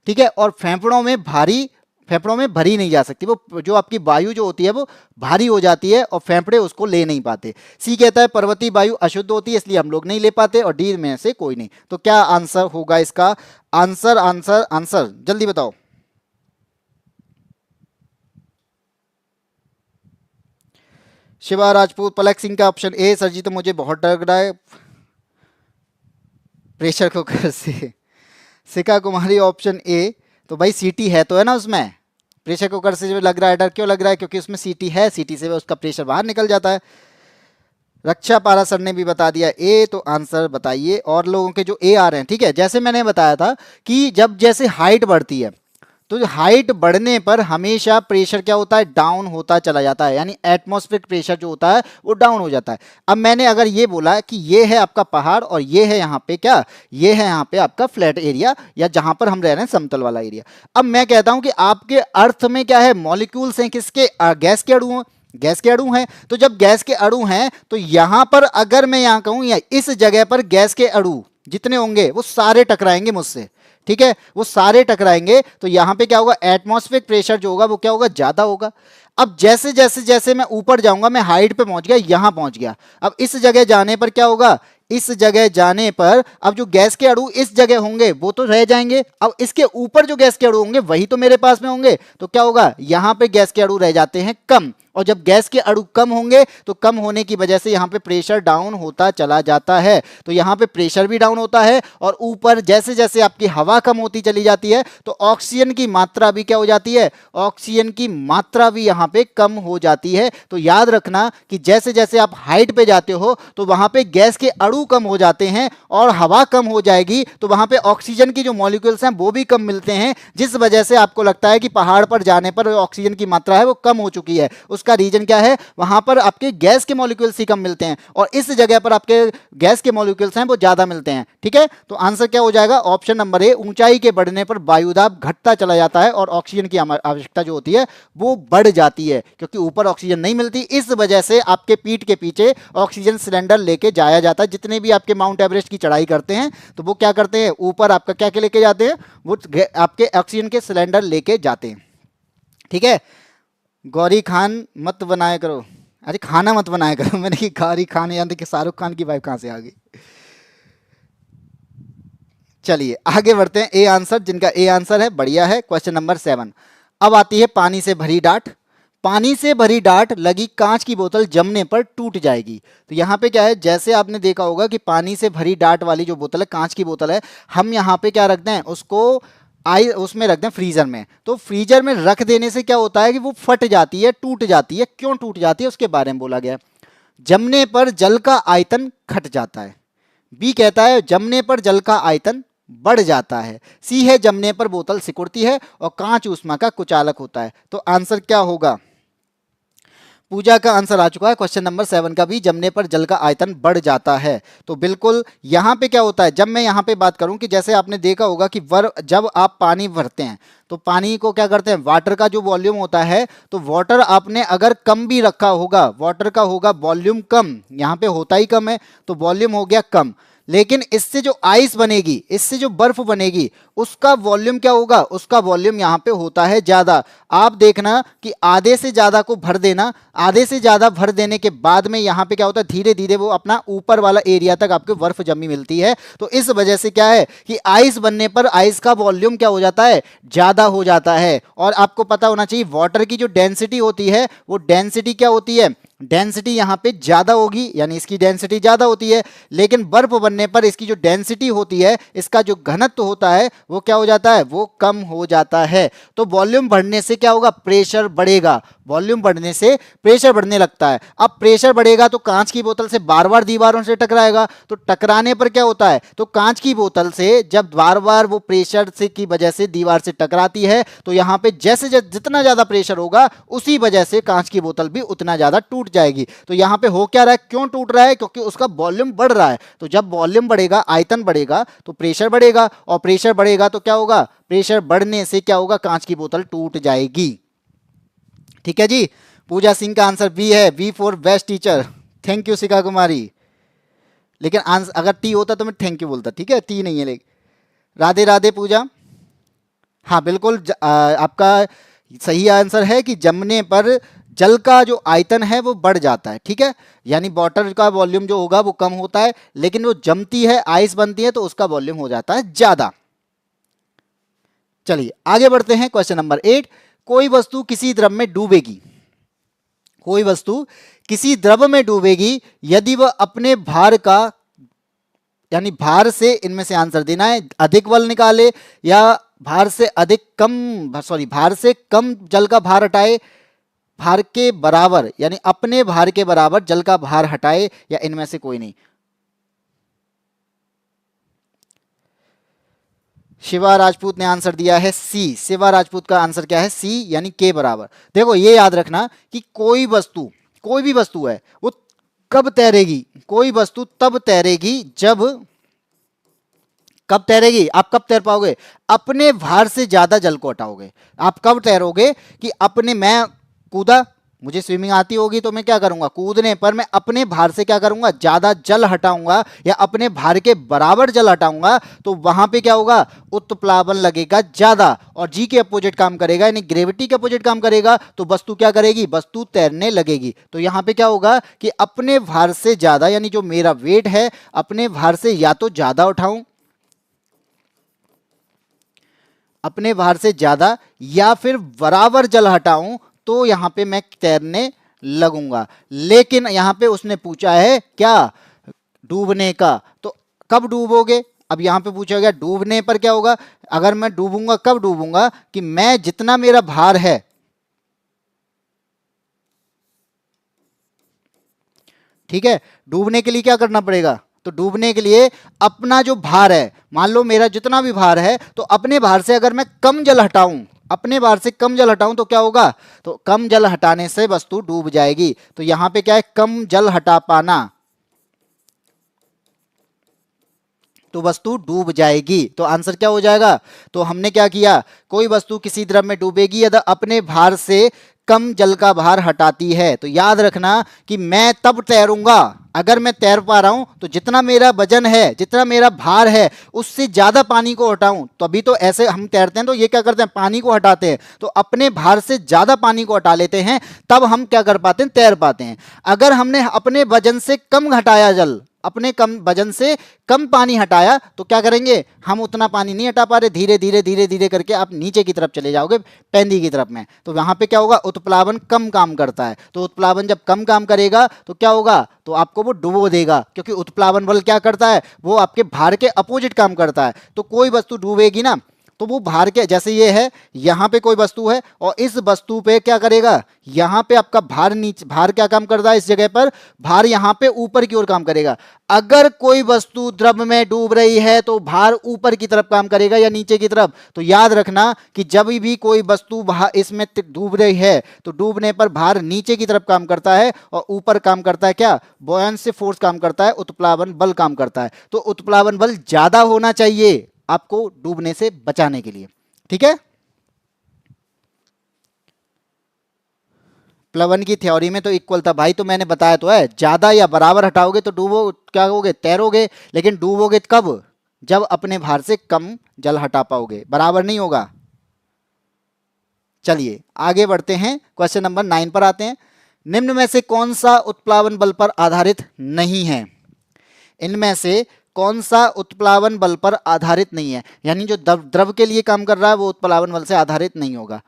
ठीक है, और फेफड़ों में भरी नहीं जा सकती, वो जो आपकी वायु जो होती है वो भारी हो जाती है और फेफड़े उसको ले नहीं पाते। सी कहता है पर्वतीय वायु अशुद्ध होती है इसलिए हम लोग नहीं ले पाते, और डी में से कोई नहीं। तो क्या आंसर होगा इसका, आंसर आंसर आंसर जल्दी बताओ। शिवा राजपूत, पलक सिंह का ऑप्शन ए। सर जी तो मुझे बहुत डर रहा है प्रेशर कुकर से। शिखा कुमारी ऑप्शन ए। तो भाई सीटी है तो है ना उसमें, प्रेशर कुकर से जो लग रहा है, डर क्यों लग रहा है, क्योंकि उसमें सीटी है, सीटी से उसका प्रेशर बाहर निकल जाता है। रक्षा पारा सर ने भी बता दिया ए, तो आंसर बताइए और लोगों के जो ए आ रहे हैं। ठीक है, जैसे मैंने बताया था कि जब जैसे हाइट बढ़ती है तो हाइट बढ़ने पर हमेशा प्रेशर क्या होता है, डाउन होता चला जाता है, यानी एटमॉस्फेरिक प्रेशर जो होता है वो डाउन हो जाता है। अब मैंने अगर ये बोला कि ये है आपका पहाड़ और ये है यहाँ पे क्या, ये है यहाँ पे आपका फ्लैट एरिया या जहां पर हम रह रहे हैं समतल वाला एरिया। अब मैं कहता हूं कि आपके अर्थ में क्या है, मॉलिक्यूल्स हैं किसके, गैस के अणु हैं, गैस के अणु हैं। तो जब गैस के अणु हैं तो यहां पर अगर मैं यहां कहूं या इस जगह पर गैस के अणु जितने होंगे वो सारे टकराएंगे मुझसे। ठीक है, वो सारे टकराएंगे तो यहां पे क्या होगा, एटमॉस्फेरिक प्रेशर जो होगा वो क्या होगा, ज्यादा होगा। अब जैसे जैसे जैसे मैं ऊपर जाऊंगा, मैं हाइट पे पहुंच गया, यहां पहुंच गया, अब इस जगह जाने पर क्या होगा, इस जगह जाने पर अब जो गैस के अणु इस जगह होंगे वो तो रह जाएंगे, अब इसके ऊपर जो गैस के अणु होंगे वही तो मेरे पास में होंगे। तो क्या होगा, यहां पे गैस के अणु रह जाते हैं कम, और जब गैस के अणु कम होंगे तो कम होने की वजह से यहाँ पे प्रेशर डाउन होता चला जाता है। तो यहाँ पे प्रेशर भी डाउन होता है और ऊपर जैसे जैसे आपकी हवा कम होती चली जाती है तो ऑक्सीजन की मात्रा भी क्या हो जाती है, ऑक्सीजन की मात्रा भी यहाँ पे कम हो जाती है। तो याद रखना कि जैसे जैसे आप हाइट पे जाते हो तो वहां पे गैस के अणु कम हो जाते हैं और हवा कम हो जाएगी तो वहां पे ऑक्सीजन की जो मॉलिक्यूल्स हैं वो भी कम मिलते हैं, जिस वजह से आपको लगता है कि पहाड़ पर जाने पर ऑक्सीजन की मात्रा है वो कम हो चुकी है। उसका रीजन क्या है, वहां पर आपके गैस के मॉलिक्यूल्स ही कम मिलते हैं और इस जगह पर आपके गैस के मॉलिक्यूल्स हैं वो ज्यादा मिलते हैं। ठीक है, तो आंसर क्या हो जाएगा, ऑप्शन नंबर ए, ऊंचाई के बढ़ने पर वायुदाब घटता चला जाता है और ऑक्सीजन की आवश्यकता जो होती है वो बढ़ जाती है, क्योंकि ऊपर ऑक्सीजन नहीं मिलती, इस वजह से आपके पीठ के पीछे ऑक्सीजन सिलेंडर लेके जाया जाता है। जितने भी आपके माउंट एवरेस्ट की चढ़ाई करते हैं तो वो क्या करते हैं, ऊपर आपका क्या के लेके जाते हैं, वो आपके ऑक्सीजन के सिलेंडर लेके जाते हैं। ठीक है, गौरी खान मत बनाया करो, अरे खाना मत बनाया करो, मैंने कि गौरी खान यानी कि शाहरुख खान की वाइफ कहां से आ गई। चलिए आगे बढ़ते हैं, ए आंसर, जिनका ए आंसर है बढ़िया है। क्वेश्चन नंबर 7, अब आती है पानी से भरी डाट। पानी से भरी डाट लगी कांच की बोतल जमने पर टूट जाएगी। तो यहाँ पे क्या है, जैसे आपने देखा होगा कि पानी से भरी डाट वाली जो बोतल है, कांच की बोतल है, हम यहाँ पे क्या रखते हैं, उसको उसमें रख दें फ्रीजर में। तो फ्रीजर में रख देने से क्या होता है कि वो फट जाती है, टूट जाती है। क्यों टूट जाती है उसके बारे में बोला गया। जमने पर जल का आयतन घट जाता है। बी कहता है जमने पर जल का आयतन बढ़ जाता है। सी है जमने पर बोतल सिकुड़ती है और कांच ऊष्मा का कुचालक होता है। तो आंसर क्या होगा, पूजा का आंसर आ चुका है क्वेश्चन नंबर 7 का भी, जमने पर जल का आयतन बढ़ जाता है। तो बिल्कुल यहाँ पे क्या होता है, जब मैं यहाँ पे बात करूं कि जैसे आपने देखा होगा कि जब आप पानी भरते हैं तो पानी को क्या करते हैं, वाटर का जो वॉल्यूम होता है, तो वाटर आपने अगर कम भी रखा होगा, वाटर का होगा वॉल्यूम कम, यहाँ पे होता ही कम है तो वॉल्यूम हो गया कम, लेकिन इससे जो आइस बनेगी, इससे जो बर्फ बनेगी, उसका वॉल्यूम क्या होगा, उसका वॉल्यूम यहाँ पे होता है ज्यादा। आप देखना कि आधे से ज्यादा को भर देना, आधे से ज्यादा भर देने के बाद में यहाँ पे क्या होता है, धीरे धीरे वो अपना ऊपर वाला एरिया तक आपको बर्फ जमी मिलती है। तो इस वजह से क्या है कि आइस बनने पर आइस का वॉल्यूम क्या हो जाता है, ज्यादा हो जाता है। और आपको पता होना चाहिए वाटर की जो डेंसिटी होती है, वो डेंसिटी क्या होती है, डेंसिटी यहाँ पे ज्यादा होगी, यानी इसकी डेंसिटी ज्यादा होती है, लेकिन बर्फ बनने पर इसकी जो डेंसिटी होती है, इसका जो घनत्व होता है, वो क्या हो जाता है, वो कम हो जाता है। तो वॉल्यूम बढ़ने से क्या होगा, प्रेशर बढ़ेगा, वॉल्यूम बढ़ने से प्रेशर बढ़ने लगता है। अब प्रेशर बढ़ेगा तो कांच की बोतल से बार बार दीवारों से टकराएगा, तो टकराने पर क्या होता है, तो कांच की बोतल से जब बार बार वो प्रेशर से की वजह से दीवार से टकराती है, तो यहाँ पे जैसे जितना ज्यादा प्रेशर होगा, उसी वजह से कांच की बोतल भी उतना ज्यादा टूट जाएगी। तो यहाँ पे हो क्या रहा है, क्यों टूट रहा है, क्योंकि उसका वॉल्यूम बढ़ रहा है। तो जब वॉल्यूम बढ़ेगा, आयतन बढ़ेगा, तो प्रेशर बढ़ेगा, और प्रेशर बढ़ेगा तो क्या होगा, प्रेशर बढ़ने से क्या होगा, कांच की बोतल टूट जाएगी। ठीक है जी, पूजा सिंह का आंसर बी है, B for best teacher. Thank you Shikha Kumari. लेकिन आंसर अगर टी होता तो मैं थैंक यू बोलता, ठीक है, टी नहीं है। लेकिन राधे राधे पूजा, हाँ बिल्कुल आपका सही आंसर है कि जमने पर जल का जो आयतन है वो बढ़ जाता है। ठीक है, यानी वाटर का वॉल्यूम जो होगा वो कम होता है, लेकिन वो जमती है, आइस बनती है, तो उसका वॉल्यूम हो जाता है ज्यादा। चलिए आगे बढ़ते हैं, क्वेश्चन नंबर 8, कोई वस्तु किसी द्रव में डूबेगी, कोई वस्तु किसी द्रव में डूबेगी यदि वह अपने भार का, यानी भार से, इनमें से आंसर देना है, अधिक बल निकाले या भार से अधिक कम, सॉरी भार से कम जल का भार हटाए, भार के बराबर, यानी अपने भार के बराबर जल का भार हटाए, या इनमें से कोई नहीं। शिवा राजपूत ने आंसर दिया है सी। शिवा राजपूत का आंसर क्या है, सी, यानी के बराबर। देखो ये याद रखना कि कोई वस्तु, कोई भी वस्तु है, वो कब तैरेगी, कोई वस्तु तब तैरेगी जब, कब तैरेगी, आप कब तैर पाओगे, अपने भार से ज्यादा जल को हटाओगे। आप कब तैरोगे कि अपने, मैं कूदा, मुझे स्विमिंग आती होगी तो मैं क्या करूंगा, कूदने पर मैं अपने भार से क्या करूंगा, ज्यादा जल हटाऊंगा या अपने भार के बराबर जल हटाऊंगा, तो वहां पे क्या होगा, उत्प्लावन लगेगा ज्यादा, और जी के अपोजिट काम करेगा, यानी ग्रेविटी के अपोजिट काम करेगा, तो वस्तु क्या करेगी, वस्तु तैरने लगेगी। तो यहां पे क्या होगा कि अपने भार से ज्यादा, यानी जो मेरा वेट है, अपने भार से या तो ज्यादा उठाऊं, अपने भार से ज्यादा, या फिर बराबर जल हटाऊं, तो यहां पे मैं तैरने लगूंगा। लेकिन यहां पे उसने पूछा है क्या, डूबने का। तो कब डूबोगे, अब यहां पे पूछा गया डूबने पर क्या होगा, अगर मैं डूबूंगा, कब डूबूंगा कि मैं जितना मेरा भार है, ठीक है, डूबने के लिए क्या करना पड़ेगा, तो डूबने के लिए अपना जो भार है, मान लो मेरा जितना भी भार है, तो अपने भार से अगर मैं कम जल हटाऊं, अपने भार से कम जल हटाऊं तो क्या होगा, तो कम जल हटाने से वस्तु डूब जाएगी। तो यहां पे क्या है, कम जल हटा पाना, तो वस्तु डूब जाएगी। तो आंसर क्या हो जाएगा, तो हमने क्या किया, कोई वस्तु किसी द्रव में डूबेगी यदि अपने भार से कम जल का भार हटाती है। तो याद रखना कि मैं तब तैरूंगा अगर मैं तैर पा रहा हूं, तो जितना मेरा वजन है, जितना मेरा भार है, उससे ज्यादा पानी को हटाऊं। तो अभी तो ऐसे हम तैरते हैं तो ये क्या करते हैं, पानी को हटाते हैं, तो अपने भार से ज्यादा पानी को हटा लेते हैं, तब हम क्या कर पाते हैं, तैर पाते हैं। अगर हमने अपने वजन से कम घटाया जल, अपने कम वजन से कम पानी हटाया, तो क्या करेंगे, हम उतना पानी नहीं हटा पा रहे, धीरे धीरे धीरे धीरे करके आप नीचे की तरफ चले जाओगे, पैंदी की तरफ में। तो वहां पे क्या होगा, उत्प्लावन कम काम करता है। तो उत्प्लावन जब कम काम करेगा तो क्या होगा, तो आपको वो डुबो देगा, क्योंकि उत्प्लावन बल क्या करता है, वो आपके भार के अपोजिट काम करता है। तो कोई वस्तु डूबेगी ना, तो वो भार के, जैसे ये है, यहां पे कोई वस्तु है और इस वस्तु पे क्या करेगा, यहां पे आपका भार नीचे, भार क्या काम करता है, इस जगह पर भार यहां पे ऊपर की ओर काम करेगा। अगर कोई वस्तु द्रव में डूब रही है तो भार ऊपर की तरफ काम करेगा या नीचे की तरफ। तो याद रखना कि जब भी कोई वस्तु इसमें डूब रही है तो डूबने पर भार नीचे की तरफ काम करता है और ऊपर काम करता है क्या, बॉयंसी फोर्स काम करता है, उत्प्लावन बल काम करता है। तो उत्प्लावन बल ज्यादा होना चाहिए आपको डूबने से बचाने के लिए, ठीक है। प्लवन की थ्योरी में तो इक्वल था भाई, तो मैंने बताया तो है, ज्यादा या बराबर हटाओगे तो डूबो, क्या होगे, तैरोगे, लेकिन डूबोगे कब, जब अपने भार से कम जल हटा पाओगे, बराबर नहीं होगा। चलिए आगे बढ़ते हैं, क्वेश्चन नंबर 9 पर आते हैं। निम्न में से कौन सा उत्प्लावन बल पर आधारित नहीं है, इनमें से कौन सा उत्प्लावन बल पर आधारित नहीं है, यानी जो द्रव के लिए काम कर रहा है वो उत्प्लावन बल से आधारित नहीं होगा।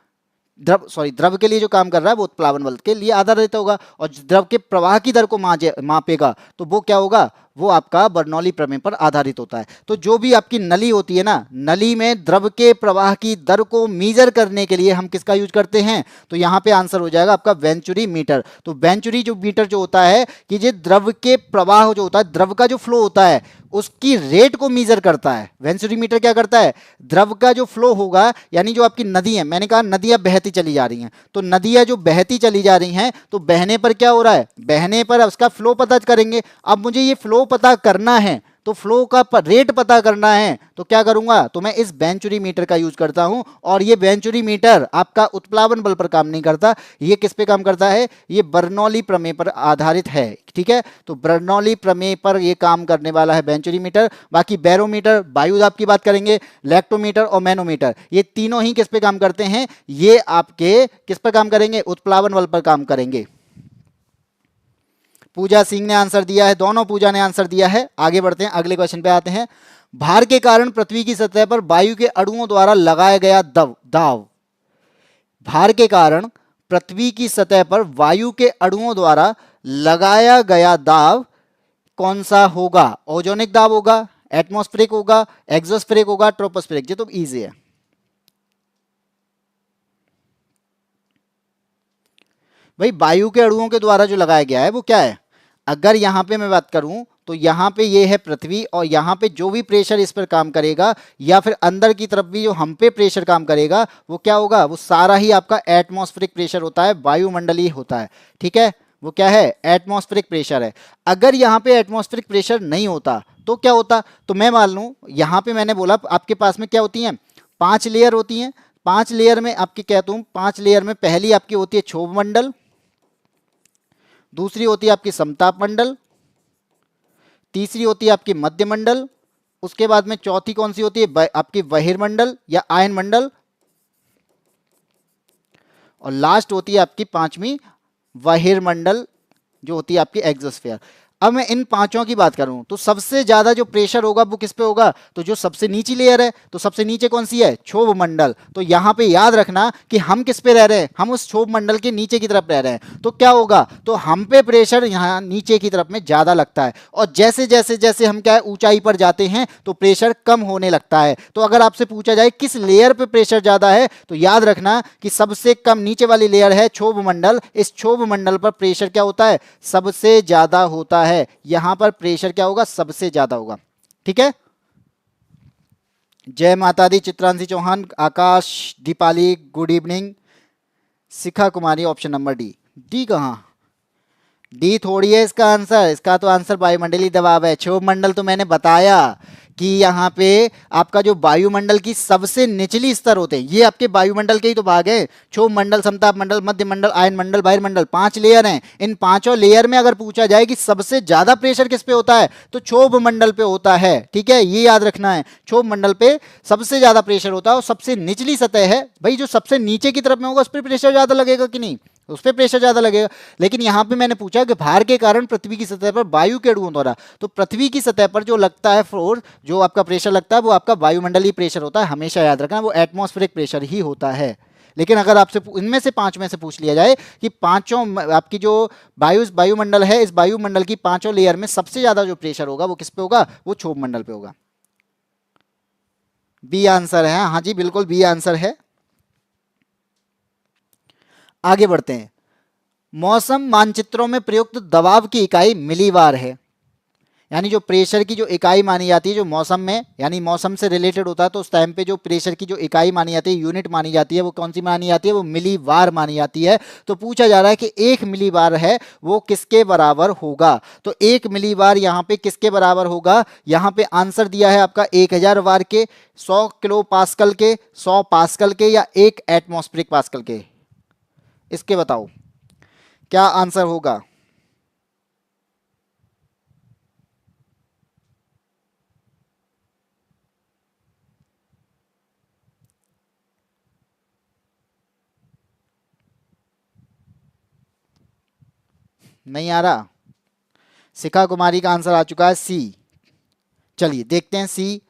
द्रव के लिए जो काम कर रहा है वो उत्प्लावन बल के लिए आधारित होगा, और द्रव के प्रवाह की दर को मापेगा तो वो क्या होगा, वो आपका बर्नौली प्रमेय पर आधारित होता है। तो जो भी आपकी नली होती है ना, नली में द्रव के प्रवाह की दर को मीजर करने के लिए हम किसका यूज करते हैं, तो यहाँ पे आंसर हो जाएगा आपका वेंचुरी मीटर। तो वेंचुरी जो मीटर जो होता है कि जो द्रव के प्रवाह जो होता है, द्रव का जो फ्लो होता है उसकी रेट को मीजर करता है। वेंचुरी मीटर क्या करता है, द्रव का जो फ्लो होगा, यानी जो आपकी नदी है, मैंने कहा नदियां बहती चली जा रही हैं, तो नदियां जो बहती चली जा रही हैं, तो बहने पर क्या हो रहा है, बहने पर उसका फ्लो पता करेंगे। अब मुझे ये फ्लो पता करना है, तो फ्लो का रेट पता करना है, तो क्या करूंगा, तो मैं इस वेंचुरी मीटर का यूज करता हूं। और ये वेंचुरी मीटर आपका उत्प्लावन बल पर काम नहीं करता, ये किस पे काम करता है, ये बर्नौली प्रमेय पर आधारित है, ठीक है। तो बर्नौली प्रमेय पर ये काम करने वाला है वेंचुरी मीटर। बाकी बैरोमीटर, वायुदाब की बात करेंगे, लैक्टोमीटर और मैनोमीटर, ये तीनों ही किस पे काम करते हैं, ये आपके किस पर काम करेंगे, उत्प्लावन बल पर काम करेंगे। पूजा सिंह ने आंसर दिया है, दोनों पूजा ने आंसर दिया है। आगे बढ़ते हैं, अगले क्वेश्चन पे आते हैं। भार के कारण पृथ्वी की सतह पर वायु के अणुओं द्वारा लगाया गया दाब, भार के कारण पृथ्वी की सतह पर वायु के अणुओं द्वारा लगाया गया दाब कौन सा होगा, ओजोनिक दाब होगा, एटमॉस्फेरिक होगा, एक्सोस्फेरिक होगा, ट्रोपोस्फेरिक। ये तो इजी है। भाई वायु के अणुओं के द्वारा जो लगाया गया है वो क्या है, अगर यहां पे मैं बात करूं तो यहां पे ये है पृथ्वी, और यहां पे जो भी प्रेशर इस पर काम करेगा, या फिर अंदर की तरफ भी जो हम पे प्रेशर काम करेगा, वो क्या होगा, वो सारा ही आपका एटमॉस्फेरिक प्रेशर होता है, वायुमंडलीय होता है, ठीक है। वो क्या है, एटमॉस्फेरिक प्रेशर है। अगर यहाँ पे एटमॉस्फेरिक प्रेशर नहीं होता तो क्या होता, तो मैं मान लूं यहाँ पे मैंने बोला आपके पास में क्या होती हैं, 5 लेयर होती हैं। 5 लेयर में आपकी कहता हूं, 5 लेयर में पहली आपकी होती है क्षोभ मंडल, दूसरी होती है आपकी समताप मंडल, तीसरी होती है आपकी मध्य मंडल, उसके बाद में चौथी कौन सी होती है, आपकी बहिर्मंडल या आयन मंडल, और लास्ट होती है आपकी 5वीं बहिर्मंडल जो होती है आपकी एक्सोस्फीयर। अब मैं इन पांचों की बात करूं तो सबसे ज्यादा जो प्रेशर होगा वो किस पे होगा, तो जो सबसे नीची लेयर है, तो सबसे नीचे कौन सी है, क्षोभ मंडल। तो यहां पे याद रखना कि हम किस पे रह रहे हैं, हम उस क्षोभ मंडल के नीचे की तरफ रह रहे हैं। तो क्या होगा, तो हम पे प्रेशर यहां नीचे की तरफ में ज्यादा लगता है, और जैसे जैसे जैसे हम क्या है ऊंचाई पर जाते हैं तो प्रेशर कम होने लगता है। तो अगर आपसे पूछा जाए किस लेयर पे प्रेशर ज्यादा है, तो याद रखना कि सबसे कम नीचे वाली लेयर है क्षोभ मंडल। इस क्षोभ मंडल पर प्रेशर क्या होता है, सबसे ज्यादा होता है। यहां पर प्रेशर क्या होगा, सबसे ज्यादा होगा, ठीक है। जय माता दी, चित्रांशी चौहान, आकाश, दीपाली, गुड इवनिंग, शिखा कुमारी, ऑप्शन नंबर डी। डी कहाँ? डी थोड़ी है इसका आंसर, इसका तो आंसर वायुमंडलीय दबाव है। क्षोभ मंडल तो मैंने बताया कि यहाँ पे आपका जो वायुमंडल की सबसे निचली स्तर होते हैं, ये आपके वायुमंडल के ही तो भाग है। क्षोभ मंडल, समताप मंडल, मध्य मंडल, आयन मंडल, बहिर्मंडल, 5 लेयर हैं। इन पांचों लेयर में अगर पूछा जाए कि सबसे ज्यादा प्रेशर किस पे होता है, तो क्षोभ मंडल पे होता है। ठीक है, ये याद रखना है, क्षोभ मंडल पे सबसे ज्यादा प्रेशर होता है। और सबसे निचली सतह है भाई, जो सबसे नीचे की तरफ में होगा उस पर प्रेशर ज्यादा लगेगा कि नहीं, उस पर प्रेशर ज्यादा लगेगा। लेकिन यहां पे मैंने पूछा कि भार के कारण पृथ्वी की सतह पर वायु के अणुओं द्वारा, तो पृथ्वी की सतह पर जो लगता है फोर्स, जो आपका प्रेशर लगता है, वो आपका वायुमंडलीय प्रेशर होता है। हमेशा याद रखना, वो एटमॉस्फेरिक प्रेशर ही होता है। लेकिन अगर आपसे इनमें से 5 में से पूछ लिया जाए कि पांचों आपकी जो वायुमंडल है, इस वायुमंडल की पांचों लेयर में सबसे ज्यादा जो प्रेशर होगा वो किस पे होगा, वो क्षोभ मंडल पे होगा। बी आंसर है। हाँ जी बिल्कुल, बी आंसर है। आगे बढ़ते हैं। मौसम मानचित्रों में प्रयुक्त दबाव की इकाई मिलीबार है। यानी जो प्रेशर की जो इकाई मानी जाती है, जो मौसम में यानी मौसम से रिलेटेड होता है, तो उस टाइम पे जो प्रेशर की जो इकाई मानी जाती है, यूनिट मानी जाती है, वो कौन सी मानी जाती है, वो मिलीबार मानी जाती है। तो पूछा जा रहा है कि 1 मिलीबार है वो किसके बराबर होगा। तो 1 मिलीबार यहाँ पे किसके बराबर होगा, यहाँ पे आंसर दिया है आपका 1000 बार के, 100 किलो पास्कल के, 100 पास्कल के, या 1 एटमॉस्फेरिक पास्कल के। इसके बताओ क्या आंसर होगा। नहीं आ रहा? शिखा कुमारी का आंसर आ चुका है सी। चलिए देखते हैं सी।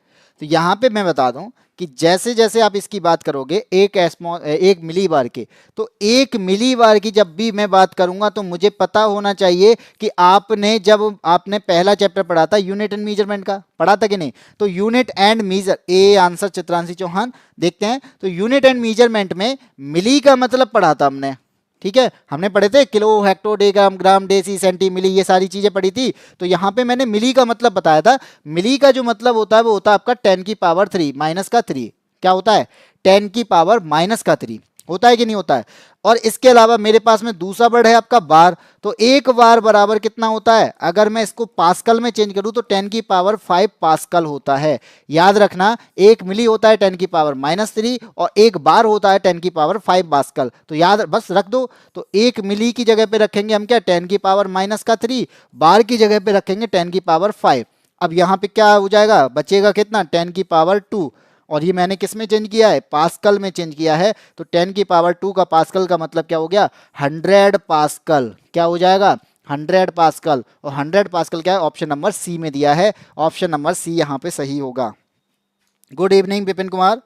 तो यहां पे मैं बता दूं कि जैसे जैसे आप इसकी बात करोगे 1 मिली बार के, तो 1 मिली बार की जब भी मैं बात करूंगा तो मुझे पता होना चाहिए कि आपने जब आपने पहला चैप्टर पढ़ा था यूनिट एंड मेजरमेंट का, पढ़ा था कि नहीं। तो unit and major, A answer Chitranshi Chauhan. देखते हैं, तो यूनिट एंड मेजरमेंट में मिली का मतलब पढ़ा था हमने। ठीक है, हमने पढ़े थे किलो, हेक्टो, डेग्राम, ग्राम, डेसी, सेंटी, मिली, ये सारी चीजें पढ़ी थी। तो यहाँ पे मैंने मिली का मतलब बताया था। मिली का जो मतलब होता है वो होता है आपका 10 की पावर 3 माइनस का 3। क्या होता है, 10 की पावर माइनस का 3 होता है कि नहीं होता है। और इसके अलावा मेरे पास में दूसरा वर्ड है आपका बार। तो एक बार बराबर कितना होता है, अगर मैं इसको पास्कल में चेंज करूं तो 10 की पावर 5 पास्कल होता है। याद रखना, 1 मिली होता है 10 की पावर -3 और एक बार होता है 10 की पावर 5 पास्कल। तो याद बस रख दो। तो 1 मिली की जगह पे रखेंगे हम क्या, 10 की पावर -3, बार की जगह पे रखेंगे 10 की पावर 5। अब यहाँ पे क्या हो जाएगा, बचेगा कितना, 10 की पावर 2। और ये मैंने किस में चेंज किया है, पास्कल में चेंज किया है। तो 10 की पावर 2 का पास्कल का मतलब क्या हो गया, 100 पास्कल। क्या हो जाएगा, 100 पास्कल। और 100 पास्कल क्या है, ऑप्शन नंबर सी में दिया है। ऑप्शन नंबर सी यहाँ पे सही होगा। Good evening Vipin Kumar.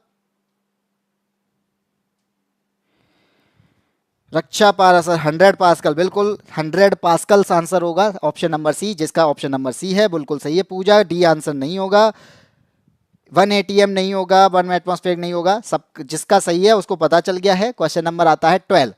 Raksha Parashar 100 pascal, बिल्कुल 100 पास्कल आंसर होगा ऑप्शन नंबर सी, जिसका ऑप्शन नंबर सी है बिल्कुल सही है। पूजा डी आंसर नहीं होगा, 1 एटीएम नहीं होगा, 1 एटमॉस्फेयर नहीं होगा। सब जिसका सही है उसको पता चल गया है। क्वेश्चन नंबर आता है 12,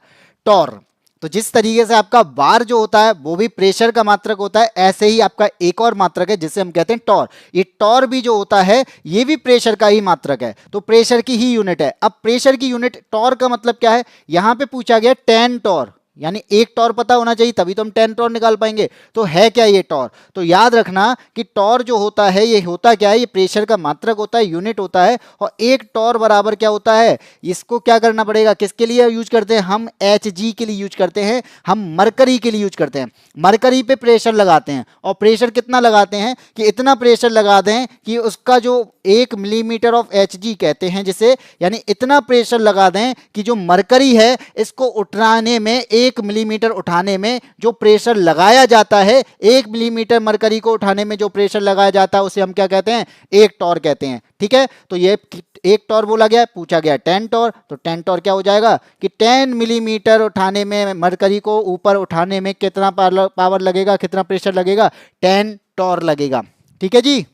टॉर। तो जिस तरीके से आपका बार जो होता है वो भी प्रेशर का मात्रक होता है, ऐसे ही आपका एक और मात्रक है जिसे हम कहते हैं टॉर। ये टॉर भी जो होता है ये भी प्रेशर का ही मात्रक है, तो प्रेशर की ही यूनिट है। अब प्रेशर की यूनिट टॉर का मतलब क्या है, यहां पे पूछा गया 10 टॉर, यानी एक टॉर पता होना चाहिए तभी तो हम 10 टॉर निकाल पाएंगे। तो है क्या ये टॉर, तो याद रखना कि टॉर जो होता है ये होता क्या है, ये प्रेशर का मात्रक होता है, यूनिट होता है। और एक टॉर बराबर क्या होता है, इसको क्या करना पड़ेगा, किसके लिए यूज करते हैं हम, Hg के लिए यूज करते हैं, हम मरकरी के लिए यूज करते हैं। मरकरी पे प्रेशर लगाते हैं, और प्रेशर कितना लगाते हैं कि इतना प्रेशर लगा दें कि उसका जो 1 मिलीमीटर ऑफ Hg कहते हैं जिसे, यानी इतना प्रेशर लगा दें कि जो मरकरी है इसको उठाने में, 1 मिलीमीटर उठाने में जो प्रेशर लगाया जाता है, 1 मिलीमीटर मरकरी को उठाने में जो प्रेशर लगाया जाता है उसे हम क्या कहते हैं, 1 टॉर कहते हैं। ठीक है, तो ये 1 टॉर बोला गया, पूछा गया 10 टॉर, तो 10 टॉर क्या हो जाएगा कि 10 मिलीमीटर उठाने में, मरकरी को ऊपर उठाने में कितना पावर लगेगा, कितना प्रेशर लगेगा, 10 टॉर लगेगा। ठीक है जी।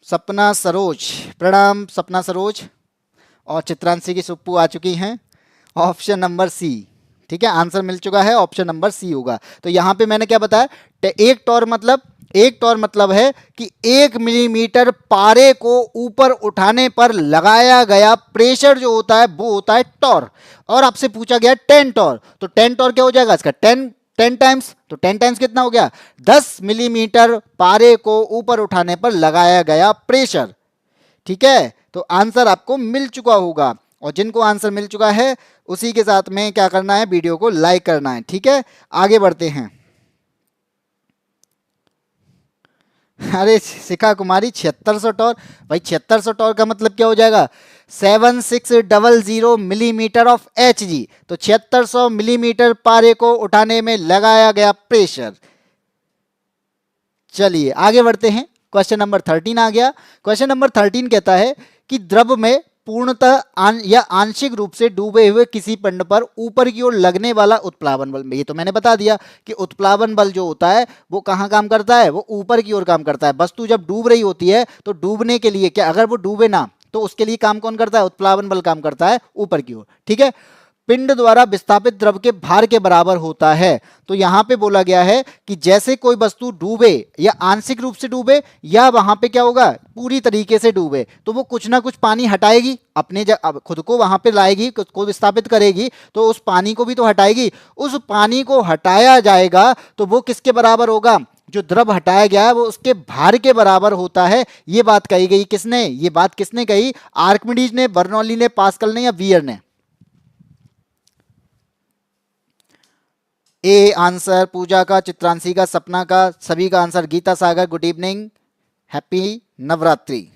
सपना सरोज, प्रणाम सपना सरोज। और चित्रांशी की सुप्पू आ चुकी हैं। ऑप्शन नंबर सी, ठीक है, आंसर मिल चुका है, ऑप्शन नंबर सी होगा। तो यहां पे मैंने क्या बताया, 1 टॉर मतलब एक टॉर मतलब है कि 1 मिलीमीटर पारे को ऊपर उठाने पर लगाया गया प्रेशर जो होता है वो होता है टॉर। और आपसे पूछा गया 10 टॉर, तो 10 टॉर क्या हो जाएगा इसका 10 टाइम्स, तो 10 टाइम्स कितना हो गया 10 मिलीमीटर पारे को ऊपर उठाने पर लगाया गया प्रेशर। ठीक है, तो आंसर आपको मिल चुका होगा, और जिनको आंसर मिल चुका है उसी के साथ में क्या करना है, वीडियो को लाइक करना है। ठीक है, आगे बढ़ते हैं। अरे शिखा कुमारी 7600 टॉर, भाई 7600 टॉर का मतलब क्या हो जाएगा 7600 मिलीमीटर ऑफ एच जी, तो 7600 मिलीमीटर पारे को उठाने में लगाया गया प्रेशर। चलिए आगे बढ़ते हैं, क्वेश्चन नंबर 13 आ गया। क्वेश्चन नंबर 13 कहता है कि द्रव में पूर्णतः या आंशिक रूप से डूबे हुए किसी पिंड पर ऊपर की ओर लगने वाला उत्प्लावन बल, ये तो मैंने बता दिया कि उत्प्लावन बल जो होता है वो कहाँ काम करता है, वो ऊपर की ओर काम करता है। वस्तु जब डूब रही होती है तो डूबने के लिए क्या, अगर वो डूबे ना तो उसके लिए काम कौन करता है, उत्प्लावन बल काम करता है ऊपर की ओर। ठीक है, पिंड द्वारा विस्थापित द्रव के भार के बराबर होता है। तो यहां पे बोला गया है कि जैसे कोई वस्तु डूबे या आंशिक रूप से डूबे या वहां पे क्या होगा पूरी तरीके से डूबे, तो वो कुछ ना कुछ पानी हटाएगी, अपने खुद को वहां पे लाएगी, खुद को विस्थापित करेगी, तो उस पानी को भी तो हटाएगी। उस पानी को हटाया जाएगा तो वो किसके बराबर होगा, जो द्रव हटाया गया है वो उसके भार के बराबर होता है। ये बात कही गई किसने, ये बात किसने कही, आर्किमिडीज ने, बर्नौली ने, पास्कल ने या वियर ने। ए आंसर पूजा का, चित्रांशी का, सपना का, सभी का आंसर। गीता सागर गुड इवनिंग, हैप्पी नवरात्रि।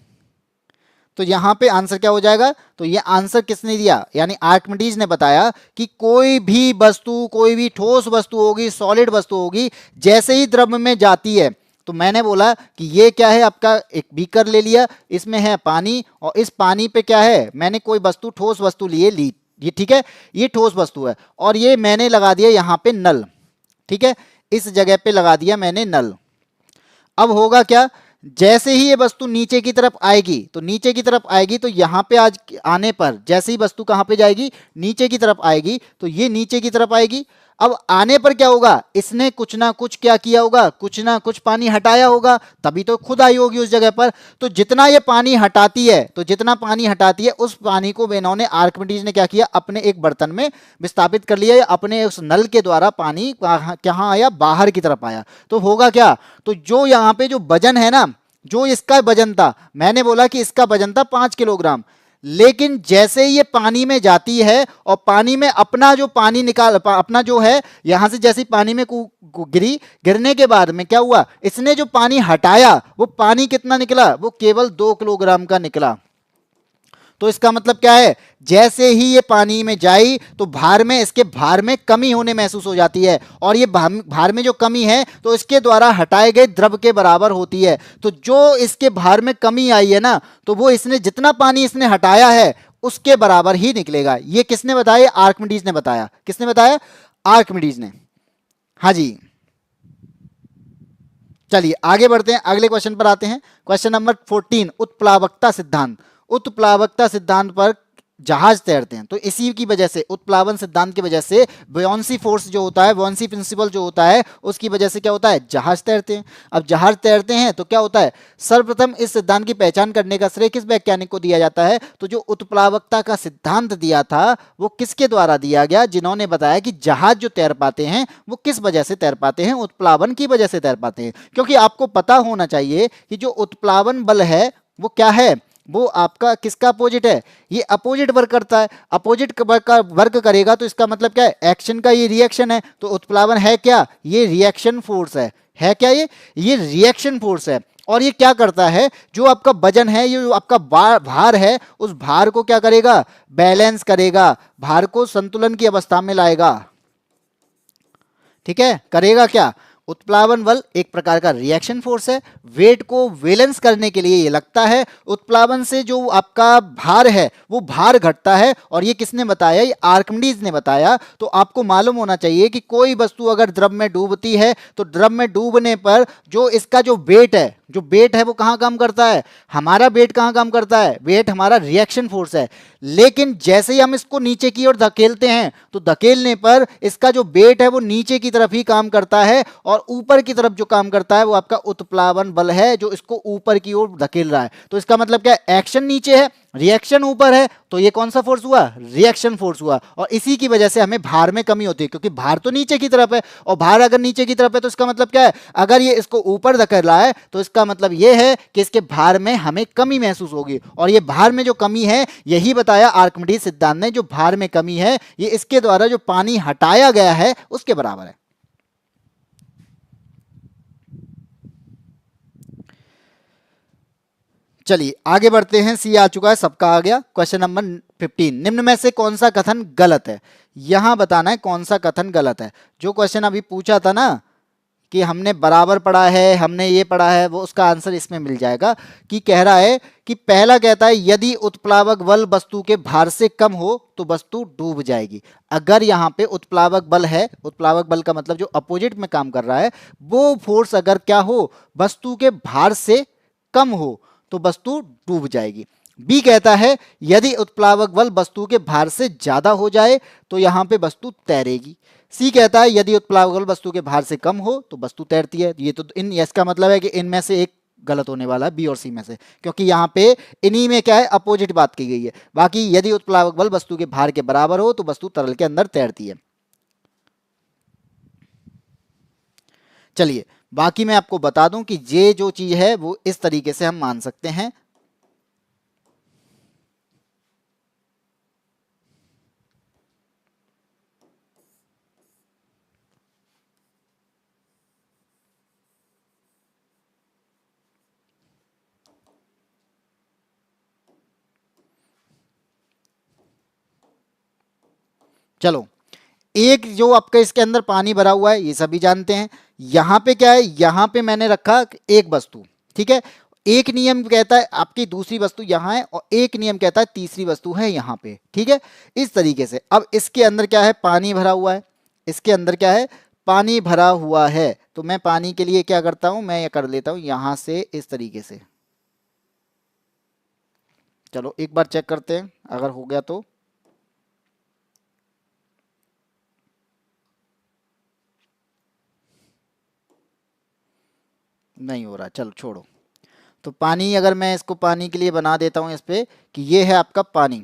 तो यहां पे आंसर क्या हो जाएगा, तो ये आंसर किसने दिया, यानी आर्किमिडीज ने बताया कि कोई भी वस्तु, कोई भी ठोस वस्तु होगी, सॉलिड वस्तु होगी, जैसे ही द्रव में जाती है, तो मैंने बोला कि ये क्या है, आपका एक बीकर ले लिया, इसमें है पानी, और इस पानी पे क्या है, मैंने कोई वस्तु, ठोस वस्तु ली, ये ठीक है, ये ठोस वस्तु है, और ये मैंने लगा दिया यहां पे नल। ठीक है, इस जगह पे लगा दिया मैंने नल। अब होगा क्या, जैसे ही ये वस्तु नीचे की तरफ आएगी, तो नीचे की तरफ आएगी, तो यहां पे आज आने पर जैसे ही वस्तु कहां पे जाएगी, नीचे की तरफ आएगी, तो ये नीचे की तरफ आएगी। अब आने पर क्या होगा, इसने कुछ ना कुछ क्या किया होगा, कुछ ना कुछ पानी हटाया होगा, तभी तो खुद आई होगी उस जगह पर। तो जितना ये पानी हटाती है, तो जितना पानी हटाती है उस पानी को इन्होंने, आर्किमिडीज ने क्या किया, अपने एक बर्तन में विस्थापित कर लिया, अपने उस नल के द्वारा पानी कहाँ आया, बाहर की तरफ आया। तो होगा क्या, तो जो यहाँ पे जो वजन है ना, जो इसका वजन था, मैंने बोला कि इसका वजन था 5 किलोग्राम, लेकिन जैसे ही ये पानी में जाती है और पानी में अपना जो पानी अपना जो है यहां से जैसे पानी में गिरने के बाद में क्या हुआ, इसने जो पानी हटाया वो पानी कितना निकला, वो केवल 2 किलोग्राम का निकला। तो इसका मतलब क्या है, जैसे ही ये पानी में जाई तो भार में, इसके भार में कमी होने महसूस हो जाती है, और ये भार में जो कमी है तो इसके द्वारा हटाए गए द्रव के बराबर होती है। तो जो इसके भार में कमी आई है ना, तो वो इसने जितना पानी इसने हटाया है उसके बराबर ही निकलेगा। ये किसने बताया, आर्किमिडीज ने बताया। किसने बताया, आर्किमिडीज ने। हाँ जी, चलिए आगे बढ़ते हैं, अगले क्वेश्चन पर आते हैं। क्वेश्चन नंबर 14, उत्प्लावकता सिद्धांत। उत्प्लावकता सिद्धांत पर जहाज तैरते हैं, तो इसी की वजह से, उत्प्लावन सिद्धांत की वजह से बुयांसी फोर्स जो होता है, बुयांसी प्रिंसिपल जो होता है, उसकी वजह से क्या होता है, जहाज तैरते हैं। अब जहाज तैरते हैं तो क्या होता है, सर्वप्रथम इस सिद्धांत की पहचान करने का श्रेय किस वैज्ञानिक को दिया जाता है, तो जो उत्प्लावकता का सिद्धांत दिया था वो किसके द्वारा दिया गया, जिन्होंने बताया कि जहाज जो तैर पाते हैं वो किस वजह से तैर पाते हैं, उत्प्लावन की वजह से तैर पाते हैं। क्योंकि आपको पता होना चाहिए कि जो उत्प्लावन बल है वो क्या है, वो आपका किसका अपोजिट है, ये अपोजिट वर्क करता है। अपोजिट वर्क करेगा तो इसका मतलब क्या है, एक्शन का ये रिएक्शन है। तो उत्प्लावन है क्या, ये रिएक्शन फोर्स है क्या, ये रिएक्शन फोर्स है। और ये क्या करता है, जो आपका वजन है, ये जो आपका भार है, उस भार को क्या करेगा, बैलेंस करेगा, भार को संतुलन की अवस्था में लाएगा। ठीक है, करेगा क्या, उत्प्लावन बल एक प्रकार का रिएक्शन फोर्स है, वेट को बैलेंस करने के लिए ये लगता है। उत्प्लावन से जो आपका भार है वो भार घटता है, और ये किसने बताया, ये आर्किमिडीज ने बताया। तो आपको मालूम होना चाहिए कि कोई वस्तु अगर द्रव में डूबती है तो द्रव में डूबने पर जो इसका जो वेट है, जो वेट है वो कहाँ काम करता है, हमारा वेट कहाँ काम करता है, वेट हमारा रिएक्शन फोर्स है। लेकिन जैसे ही हम इसको नीचे की ओर धकेलते हैं तो धकेलने पर इसका जो वेट है वो नीचे की तरफ ही काम करता है, और ऊपर की तरफ जो काम करता है वो आपका उत्प्लावन बल है जो इसको ऊपर की ओर धकेल रहा है। तो इसका मतलब क्या है, एक्शन नीचे है, रिएक्शन ऊपर है, तो ये कौन सा फोर्स हुआ, रिएक्शन फोर्स हुआ। और इसी की वजह से हमें भार में कमी होती है, क्योंकि भार तो नीचे की तरफ है, और भार अगर नीचे की तरफ है तो इसका मतलब क्या है, अगर ये इसको ऊपर धकेल रहा है तो इसका मतलब ये है कि इसके भार में हमें कमी महसूस होगी। और ये भार में जो कमी है यही बताया आर्किमिडीज सिद्धांत ने, जो भार में कमी है ये इसके द्वारा जो पानी हटाया गया है उसके बराबर है। चलिए आगे बढ़ते हैं, सी आ चुका है, सबका आ गया। क्वेश्चन नंबर 15, निम्न में से कौन सा कथन गलत है, यहां बताना है कौन सा कथन गलत है। जो क्वेश्चन अभी पूछा था ना कि हमने बराबर पढ़ा है, हमने ये पढ़ा है, वो उसका आंसर इसमें मिल जाएगा। कि कह रहा है कि पहला कहता है यदि उत्प्लावक बल वस्तु के भार से कम हो तो वस्तु डूब जाएगी। अगर यहाँ पे उत्प्लावक बल है, उत्प्लावक बल का मतलब जो अपोजिट में काम कर रहा है, वो फोर्स अगर क्या हो, वस्तु के भार से कम हो तो वस्तु डूब जाएगी। बी कहता है यदि उत्प्लावक बल वस्तु के भार से ज्यादा हो जाए तो यहां पे वस्तु तैरेगी। सी कहता है यदि उत्प्लावक बल वस्तु के भार से कम हो तो वस्तु तैरती है। ये तो इसका मतलब है कि इनमें से एक गलत होने वाला है, बी और सी में से, क्योंकि यहाँ पे इन्हीं में क्या है, अपोजिट बात की गई है। बाकी यदि उत्प्लावक बल वस्तु के भार के बराबर हो तो वस्तु तरल के अंदर तैरती है। चलिए बाकी मैं आपको बता दूं कि ये जो चीज है वो इस तरीके से हम मान सकते हैं। चलो, एक जो आपका इसके अंदर पानी भरा हुआ है ये सभी जानते हैं। यहां पे क्या है, यहां पे मैंने रखा एक वस्तु, ठीक है। एक नियम कहता है आपकी दूसरी वस्तु यहां है, और एक नियम कहता है तीसरी वस्तु है यहां पे, ठीक है। इस तरीके से अब इसके अंदर क्या है, पानी भरा हुआ है, इसके अंदर क्या है, पानी भरा हुआ है। तो मैं पानी के लिए क्या करता हूं, मैं ये कर लेता हूं यहां से इस तरीके से। चलो एक बार चेक करते हैं अगर हो गया तो। नहीं हो रहा, चलो छोड़ो। तो पानी अगर मैं इसको पानी के लिए बना देता हूं इस पे कि ये है आपका पानी,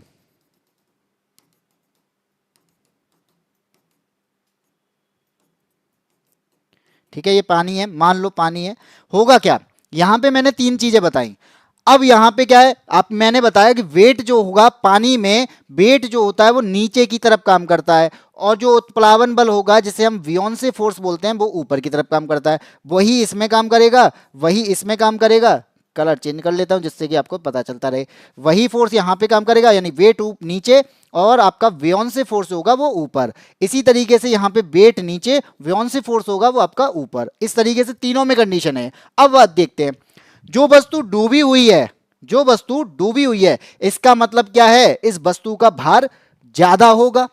ठीक है, ये पानी है, मान लो पानी है। होगा क्या, यहां पे मैंने तीन चीजें बताई। अब यहां पे क्या है, आप मैंने बताया कि वेट जो होगा पानी में, वेट जो होता है वो नीचे की तरफ काम करता है, और जो उत्प्लावन बल होगा जिसे हम वियोंसे फोर्स बोलते हैं वो ऊपर की तरफ काम करता है। वही इसमें काम करेगा, वही इसमें काम करेगा। कलर चेंज कर लेता हूं जिससे कि आपको पता चलता रहे। वही फोर्स यहां पे काम करेगा, यानी वेट नीचे और आपका वियोंसे फोर्स होगा वो ऊपर। इसी तरीके से यहाँ पे वेट नीचे, वियोंसे फोर्स होगा वो आपका ऊपर। इस तरीके से तीनों में कंडीशन है। अब बात देखते हैं, जो वस्तु डूबी हुई है, जो वस्तु डूबी हुई है, इसका मतलब क्या है, इस वस्तु का भार ज्यादा होगा।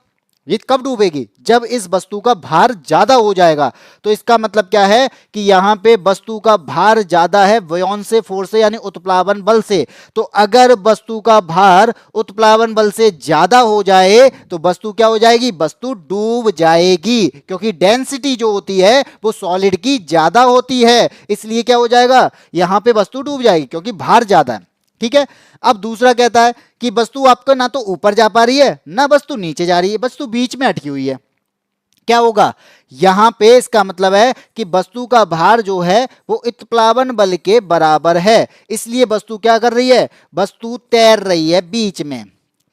ये कब डूबेगी, जब इस वस्तु का भार ज्यादा हो जाएगा। तो इसका मतलब क्या है कि यहां पे वस्तु का भार ज्यादा है वियोंसे फोर्स से, यानी उत्प्लावन बल से। तो अगर वस्तु का भार उत्प्लावन बल से ज्यादा हो जाए तो वस्तु क्या हो जाएगी, वस्तु डूब जाएगी, क्योंकि डेंसिटी जो होती है वो सॉलिड की ज्यादा होती है। इसलिए क्या हो जाएगा, यहां पे वस्तु डूब जाएगी क्योंकि भार ज्यादा है, ठीक है। अब दूसरा कहता है कि वस्तु आपका ना तो ऊपर जा पा रही है ना वस्तु नीचे जा रही है, वस्तु बीच में अटकी हुई है। क्या होगा, यहां पे इसका मतलब है कि वस्तु का भार जो है वो उत्प्लावन बल के बराबर है। इसलिए वस्तु क्या कर रही है, वस्तु तैर रही है बीच में,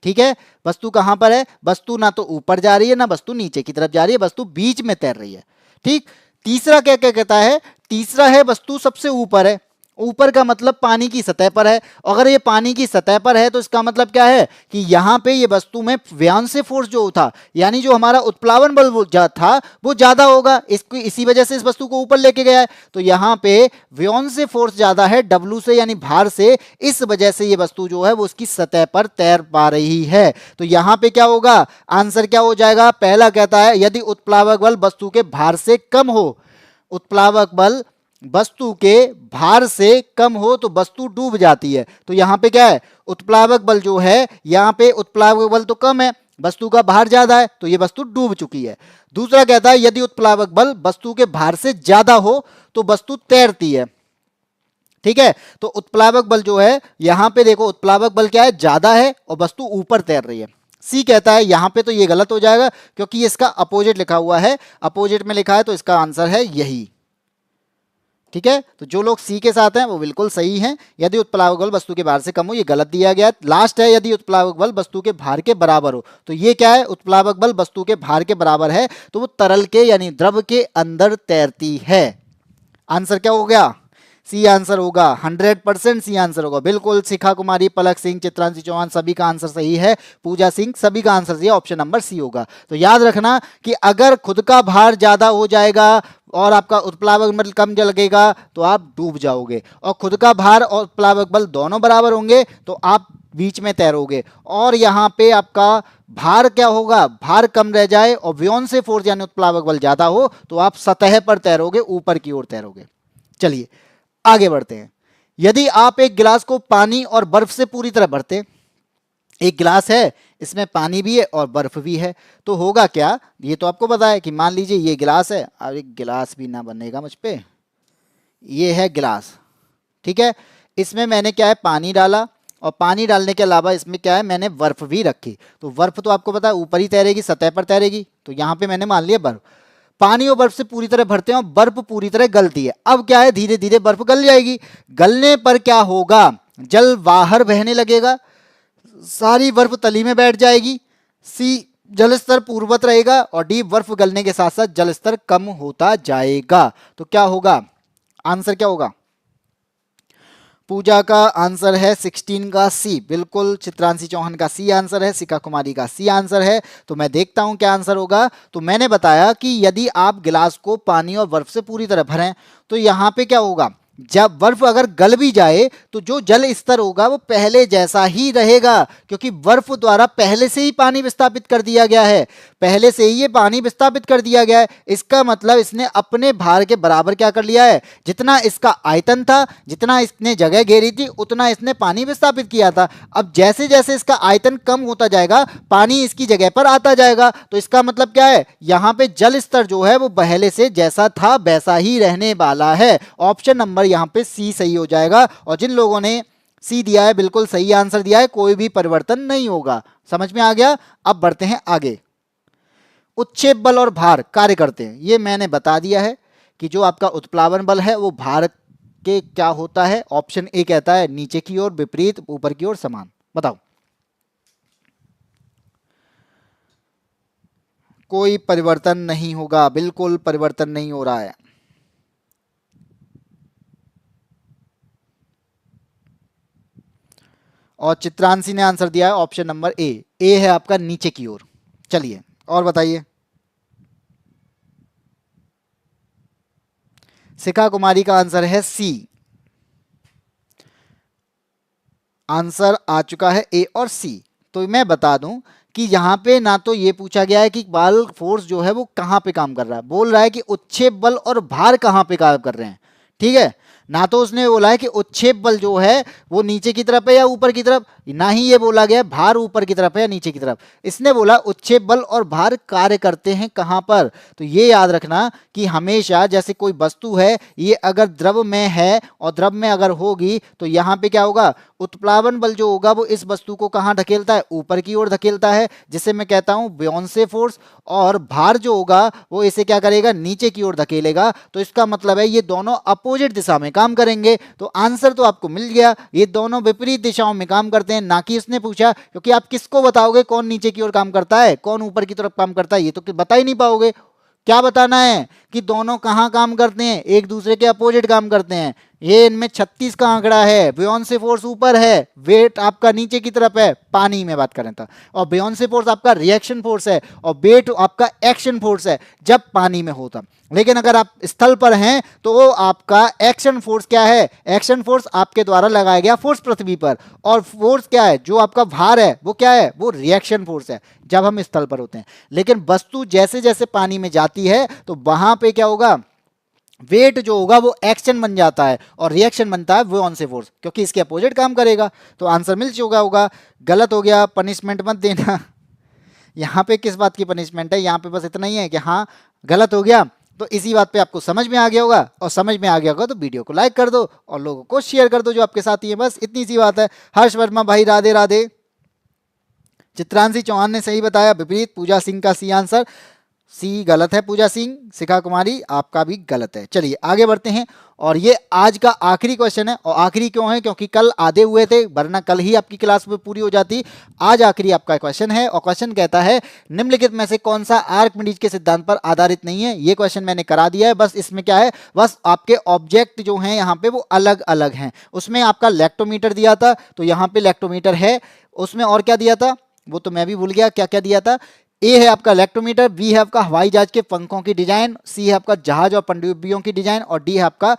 ठीक है। वस्तु कहां पर है, वस्तु ना तो ऊपर जा रही है ना वस्तु नीचे की तरफ जा रही है, वस्तु बीच में तैर रही है, ठीक। तीसरा क्या क्या कहता है, तीसरा है वस्तु सबसे ऊपर है। ऊपर का मतलब पानी की सतह पर है। अगर ये पानी की सतह पर है तो इसका मतलब क्या है कि यहां पे ये वस्तु में व्यांसे फोर्स जो था, यानी जो हमारा उत्प्लावन बल था वो ज्यादा होगा, इसको इसी वजह से इस वस्तु को ऊपर लेके गया है। तो यहां पे व्यांसे फोर्स ज्यादा है डब्ल्यू से, यानी भार से, इस वजह से ये वस्तु जो है वो उसकी सतह पर तैर पा रही है। तो यहां पे क्या होगा, आंसर क्या हो जाएगा, पहला कहता है यदि उत्प्लावक बल वस्तु के भार से कम हो, उत्प्लावक बल वस्तु के भार से कम हो तो वस्तु डूब जाती है। तो यहां पे क्या है, उत्प्लावक बल जो है, यहां पे उत्प्लावक बल तो कम है, वस्तु का भार ज्यादा है, तो ये वस्तु डूब चुकी है। दूसरा कहता है यदि उत्प्लावक बल वस्तु के भार से ज्यादा हो तो वस्तु तैरती है। ठीक है, तो उत्प्लावक बल जो है, यहां पे देखो उत्प्लावक बल क्या है, ज्यादा है और वस्तु ऊपर तैर रही है। सी कहता है, यहां पे तो ये गलत हो जाएगा क्योंकि इसका अपोजिट लिखा हुआ है, अपोजिट में लिखा है तो इसका आंसर है यही। ठीक है, तो जो लोग सी के साथ हैं वो बिल्कुल सही हैं। यदि उत्प्लावक बल वस्तु के भार से कम हो, ये गलत दिया गया। लास्ट है, यदि उत्प्लावक बल वस्तु के भार के बराबर हो, तो ये क्या है, उत्प्लावक बल वस्तु के भार के बराबर है तो वो तरल के यानी द्रव के अंदर तैरती है। आंसर क्या हो गया, सी आंसर होगा, 100% सी आंसर होगा। बिल्कुल, शिखा कुमारी, पलक सिंह, चित्रांशी चौहान सभी का आंसर सही है, पूजा सिंह सभी का आंसर सही है, ऑप्शन नंबर सी होगा। तो याद रखना कि अगर खुद का भार ज्यादा हो जाएगा और आपका उत्प्लावक बल कम लगेगा तो आप डूब जाओगे, और खुद का भार और उत्प्लावक बल दोनों बराबर होंगे तो आप बीच में तैरोगे। और यहाँ पे आपका भार क्या होगा, भार कम रह जाए और व्योमसे फोर्स यानी उत्प्लावक बल ज्यादा हो तो आप सतह पर तैरोगे, ऊपर की ओर तैरोगे। चलिए आगे बढ़ते हैं। यदि आप एक गिलास को पानी और बर्फ से पूरी तरह भरते, एक गिलास है इसमें पानी भी है और बर्फ भी है, तो होगा क्या, ये तो आपको पता है कि मान लीजिए ये गिलास है, अब एक गिलास भी ना बनेगा मुझ पे, ये है गिलास। ठीक है, इसमें मैंने क्या है, पानी डाला, और पानी डालने के अलावा इसमें क्या है, मैंने बर्फ भी रखी। तो बर्फ तो आपको पता है ऊपर ही तैरेगी, सतह पर तैरेगी, तो यहां पे मैंने मान लिया बर्फ। पानी और बर्फ से पूरी तरह भरते हैं और बर्फ पूरी तरह गलती है। अब क्या है, धीरे धीरे बर्फ गल जाएगी। गलने पर क्या होगा, जल बाहर बहने लगेगा, सारी बर्फ तली में बैठ जाएगी। सी, जल स्तर पूर्ववत रहेगा, और डी, बर्फ गलने के साथ साथ जल स्तर कम होता जाएगा। तो क्या होगा, आंसर क्या होगा, पूजा का आंसर है 16 का सी, बिल्कुल। चित्रांशी चौहान का सी आंसर है, शिखा कुमारी का सी आंसर है। तो मैं देखता हूं क्या आंसर होगा। तो मैंने बताया कि यदि आप गिलास को पानी और बर्फ से पूरी तरह भरें तो यहां पे क्या होगा, जब बर्फ अगर गल भी जाए तो जो जल स्तर होगा वो पहले जैसा ही रहेगा, क्योंकि बर्फ द्वारा पहले से ही पानी विस्थापित कर दिया गया है, पहले से ही ये पानी विस्थापित कर दिया गया है। इसका मतलब इसने अपने भार के बराबर क्या कर लिया है, जितना इसका आयतन था, जितना इसने जगह घेरी थी, उतना इसने पानी विस्थापित किया था। अब जैसे जैसे इसका आयतन कम होता जाएगा, पानी इसकी जगह पर आता जाएगा। तो इसका मतलब क्या है, यहां पे जल स्तर जो है वो पहले से जैसा था वैसा ही रहने वाला है। ऑप्शन नंबर यहां पे सी सही हो जाएगा। और जिन लोगों ने सी दिया है बिल्कुल सही आंसर दिया है, कोई भी परिवर्तन नहीं होगा। समझ में आ गया। अब बढ़ते हैं आगे। उत्क्षेप बल और भार कार्य करते हैं, ये मैंने बता दिया है कि जो आपका उत्प्लावन बल है वो भार के क्या होता है। ऑप्शन ए कहता है नीचे की ओर विपरीत, ऊपर की ओर समान। बताओ, कोई परिवर्तन नहीं होगा, बिल्कुल परिवर्तन नहीं हो रहा है। और चित्रांशी ने आंसर दिया है ऑप्शन नंबर ए, ए है आपका नीचे की ओर। चलिए और बताइए। शिखा कुमारी का आंसर है सी, आंसर आ चुका है ए और सी। तो मैं बता दूं कि यहां पे ना तो ये पूछा गया है कि बल फोर्स जो है वो कहां पे काम कर रहा है, बोल रहा है कि उत्क्षेप बल और भार कहां पे काम कर रहे हैं। ठीक है, ना तो उसने बोला है कि उत्क्षेप बल जो है वो नीचे की तरफ है या ऊपर की तरफ, ना ही ये बोला गया भार ऊपर की तरफ है या नीचे की तरफ। इसने बोला उत्क्षेप बल और भार कार्य करते हैं कहां पर। तो ये याद रखना कि हमेशा जैसे कोई वस्तु है, ये अगर द्रव में है और द्रव में अगर होगी तो यहां पे क्या होगा, उत्प्लावन बल जो होगा वो इस वस्तु को कहां धकेलता है, ऊपर की ओर धकेलता है, जिसे मैं कहता हूं ब्योंसे फोर्स। और भार जो होगा वो इसे क्या करेगा, नीचे की ओर धकेलेगा। तो इसका मतलब है ये दोनों अपोजिट दिशा में काम करेंगे। तो आंसर तो आपको मिल गया, ये दोनों विपरीत दिशाओं में काम करते हैं। ना कि इसने पूछा, क्योंकि आप किसको बताओगे कौन नीचे की ओर काम करता है कौन ऊपर की तरफ काम करता है, ये तो बता ही नहीं पाओगे। क्या बताना है कि दोनों कहां काम करते हैं, एक दूसरे के अपोजिट काम करते हैं। ये इनमें 36 का आंकड़ा है, ब्योंसे फोर्स ऊपर है, वेट आपका नीचे की तरफ है, पानी में बात करें तो। और ब्योंसे फोर्स आपका रिएक्शन फोर्स है और वेट आपका एक्शन फोर्स है जब पानी में होता। लेकिन अगर आप स्थल पर हैं तो आपका एक्शन फोर्स क्या है, एक्शन फोर्स आपके द्वारा लगाया गया फोर्स पृथ्वी पर, और फोर्स क्या है, जो आपका भार है वो क्या है, वो रिएक्शन फोर्स है जब हम स्थल पर होते हैं। लेकिन वस्तु जैसे जैसे पानी में जाती है तो वहां पे क्या होगा, वेट जो होगा वो एक्शन बन जाता है और रिएक्शन बनता है वो ऑन से फोर्स, क्योंकि इसके अपोजिट काम करेगा। तो आंसर मिल चुका होगा। गलत हो गया, पनिशमेंट मत देना। यहाँ पे किस बात की पनिशमेंट है, यहाँ पे बस इतना ही है कि हाँ गलत हो गया। तो इसी बात पे आपको समझ में आ गया होगा, और समझ में आ गया होगा तो वीडियो को लाइक कर दो और लोगों को शेयर कर दो जो आपके साथी हैं। बस इतनी सी बात है। हर्ष वर्मा भाई राधे राधे। चित्रांशी चौहान ने सही बताया, विपरीत। पूजा सिंह का सी आंसर, सी गलत है पूजा सिंह। शिखा कुमारी आपका भी गलत है। चलिए आगे बढ़ते हैं, और ये आज का आखिरी क्वेश्चन है। और आखिरी क्यों है, क्योंकि कल आधे हुए थे, वरना कल ही आपकी क्लास में पूरी हो जाती। आज आखिरी आपका क्वेश्चन है, और क्वेश्चन कहता है निम्नलिखित में से कौन सा आर्किमिडीज के सिद्धांत पर आधारित नहीं है। ये क्वेश्चन मैंने करा दिया है। बस इसमें क्या है, बस आपके ऑब्जेक्ट जो हैं यहाँ पे वो अलग अलग हैं। उसमें आपका लैक्टोमीटर दिया था, तो यहाँ पे लैक्टोमीटर है। उसमें और क्या दिया था वो तो मैं भी भूल गया, क्या क्या दिया था। ए है आपका इलेक्ट्रोमीटर, बी है आपका हवाई जहाज के पंखों की डिजाइन, सी है आपका जहाज और पनडुब्बियों की डिजाइन, और डी है आपका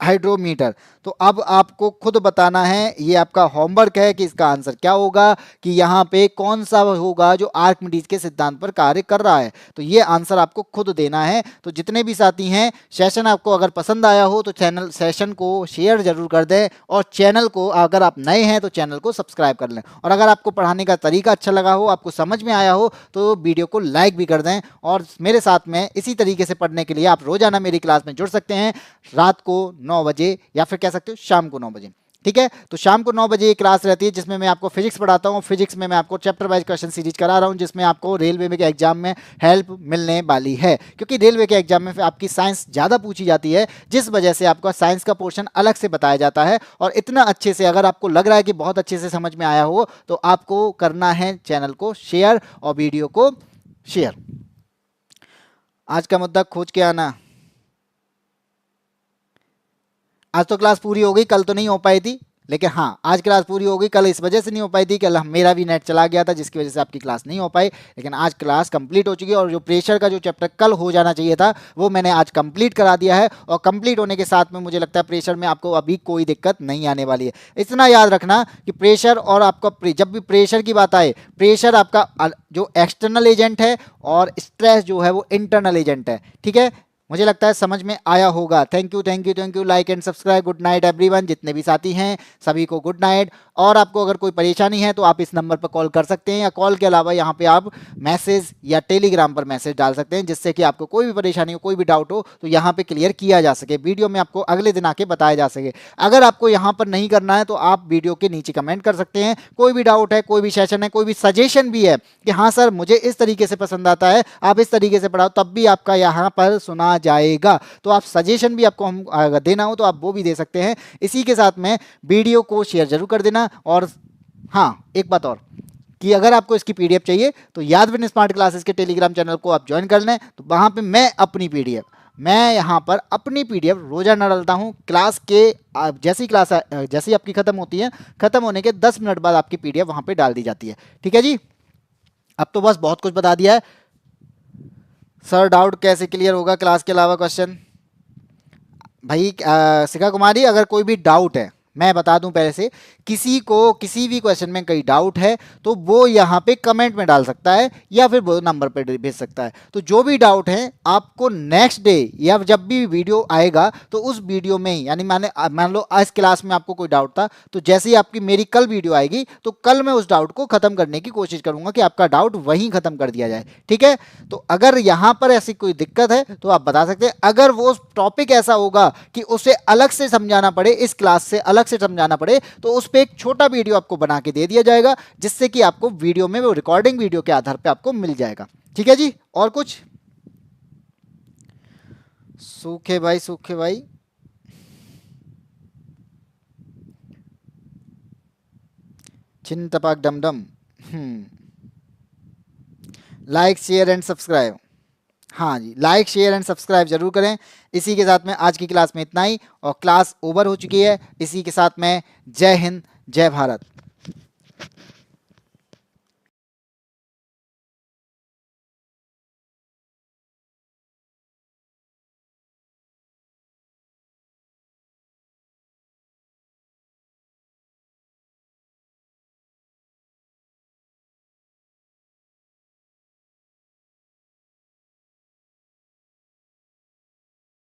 हाइड्रोमीटर। तो अब आपको खुद बताना है, ये आपका होमवर्क है कि इसका आंसर क्या होगा, कि यहाँ पे कौन सा होगा जो आर्किमिडीज के सिद्धांत पर कार्य कर रहा है। तो ये आंसर आपको खुद देना है। तो जितने भी साथी हैं, सेशन आपको अगर पसंद आया हो तो चैनल सेशन को शेयर जरूर कर दें, और चैनल को अगर आप नए हैं तो चैनल को सब्सक्राइब कर लें। और अगर आपको पढ़ाने का तरीका अच्छा लगा हो, आपको समझ में आया हो, तो वीडियो को लाइक भी कर दें। और मेरे साथ में इसी तरीके से पढ़ने के लिए आप रोजाना मेरी क्लास में जुड़ सकते हैं, रात को 9 बजे, या फिर कह सकते हो शाम को 9 बजे। ठीक है, तो शाम को 9 बजे ये क्लास रहती है, जिसमें मैं आपको फिजिक्स पढ़ाता हूँ। फिजिक्स में मैं आपको चैप्टर वाइज क्वेश्चन सीरीज करा रहा हूँ, जिसमें आपको रेलवे में के एग्जाम में हेल्प मिलने वाली है, क्योंकि रेलवे के एग्जाम में आपकी साइंस ज़्यादा पूछी जाती है, जिस वजह से आपका साइंस का पोर्शन अलग से बताया जाता है। और इतना अच्छे से, अगर आपको लग रहा है कि बहुत अच्छे से समझ में आया हो, तो आपको करना है चैनल को शेयर और वीडियो को शेयर। आज का मुद्दा खोज के आना। आज तो क्लास पूरी हो गई, कल तो नहीं हो पाई थी, लेकिन हाँ आज क्लास पूरी हो गई। कल इस वजह से नहीं हो पाई थी, कल मेरा भी नेट चला गया था, जिसकी वजह से आपकी क्लास नहीं हो पाई। लेकिन आज क्लास कंप्लीट हो चुकी है, और जो प्रेशर का जो चैप्टर कल हो जाना चाहिए था वो मैंने आज कंप्लीट करा दिया है। और कंप्लीट होने के साथ में मुझे लगता है प्रेशर में आपको अभी कोई दिक्कत नहीं आने वाली है। इतना याद रखना कि प्रेशर और आपका जब भी प्रेशर की बात आए, प्रेशर आपका जो एक्सटर्नल एजेंट है और स्ट्रेस जो है वो इंटरनल एजेंट है। ठीक है, मुझे लगता है समझ में आया होगा। Thank you thank you thank you. Like and subscribe. Good night everyone. जितने भी साथी हैं सभी को गुड नाइट। और आपको अगर कोई परेशानी है तो आप इस नंबर पर कॉल कर सकते हैं, या कॉल के अलावा यहाँ पे आप मैसेज या टेलीग्राम पर मैसेज डाल सकते हैं, जिससे कि आपको कोई भी परेशानी हो, कोई भी डाउट हो तो यहाँ पे क्लियर किया जा सके, वीडियो में आपको अगले दिन आके बताया जा सके। अगर आपको यहाँ पर नहीं करना है तो आप वीडियो के नीचे कमेंट कर सकते हैं। कोई भी डाउट है, कोई भी सेशन है, कोई भी सजेशन भी है कि हाँ सर मुझे इस तरीके से पसंद आता है, आप इस तरीके से पढ़ाओ, तब भी आपका यहाँ पर सुना जाएगा। तो आप सजेशन भी आपको हम अगर देना हो तो आप वो भी दे सकते हैं। इसी के साथ में वीडियो को शेयर जरूर कर देना। और हाँ एक बात और, कि अगर आपको इसकी पीडीएफ चाहिए तो यादविन स्मार्ट क्लासेस के टेलीग्राम चैनल को आप ज्वाइन कर लें। तो वहाँ पे मैं यहाँ पर अपनी पीडीएफ रोजाना डालता हूँ। क्लास के जैसी आपकी खत्म होती है, खत्म होने के 10 मिनट बाद आपकी पीडीएफ वहाँ पे डाल दी जाती है। ठीक है जी, अब तो बस बहुत कुछ बता दिया है। सर डाउट कैसे क्लियर होगा क्लास के अलावा क्वेश्चन? भाई शिखा कुमारी, अगर कोई भी डाउट है, मैं बता दूं पहले से, किसी को किसी भी क्वेश्चन में कोई डाउट है तो वो यहाँ पे कमेंट में डाल सकता है, या फिर वो नंबर पे भेज सकता है। तो जो भी डाउट है आपको नेक्स्ट डे या जब भी वीडियो आएगा तो उस वीडियो में ही, यानी मान लो आज क्लास में आपको कोई डाउट था, तो जैसे ही आपकी मेरी कल वीडियो आएगी तो कल मैं उस डाउट को खत्म करने की कोशिश करूंगा कि आपका डाउट वहीं खत्म कर दिया जाए। ठीक है, तो अगर यहाँ पर ऐसी कोई दिक्कत है तो आप बता सकते हैं। अगर वो टॉपिक ऐसा होगा कि उसे अलग से समझाना पड़े, इस क्लास से अलग से समझाना पड़े, तो उस पर एक छोटा वीडियो आपको बना के दे दिया जाएगा, जिससे कि आपको वीडियो में वो रिकॉर्डिंग वीडियो के आधार पे आपको मिल जाएगा। ठीक है जी, और कुछ? सूखे भाई छिन तपाक डमडम। Like share and subscribe. हाँ जी, लाइक शेयर एंड सब्सक्राइब जरूर करें। इसी के साथ में आज की क्लास में इतना ही, और क्लास ओवर हो चुकी है। इसी के साथ में जय हिंद, जय भारत।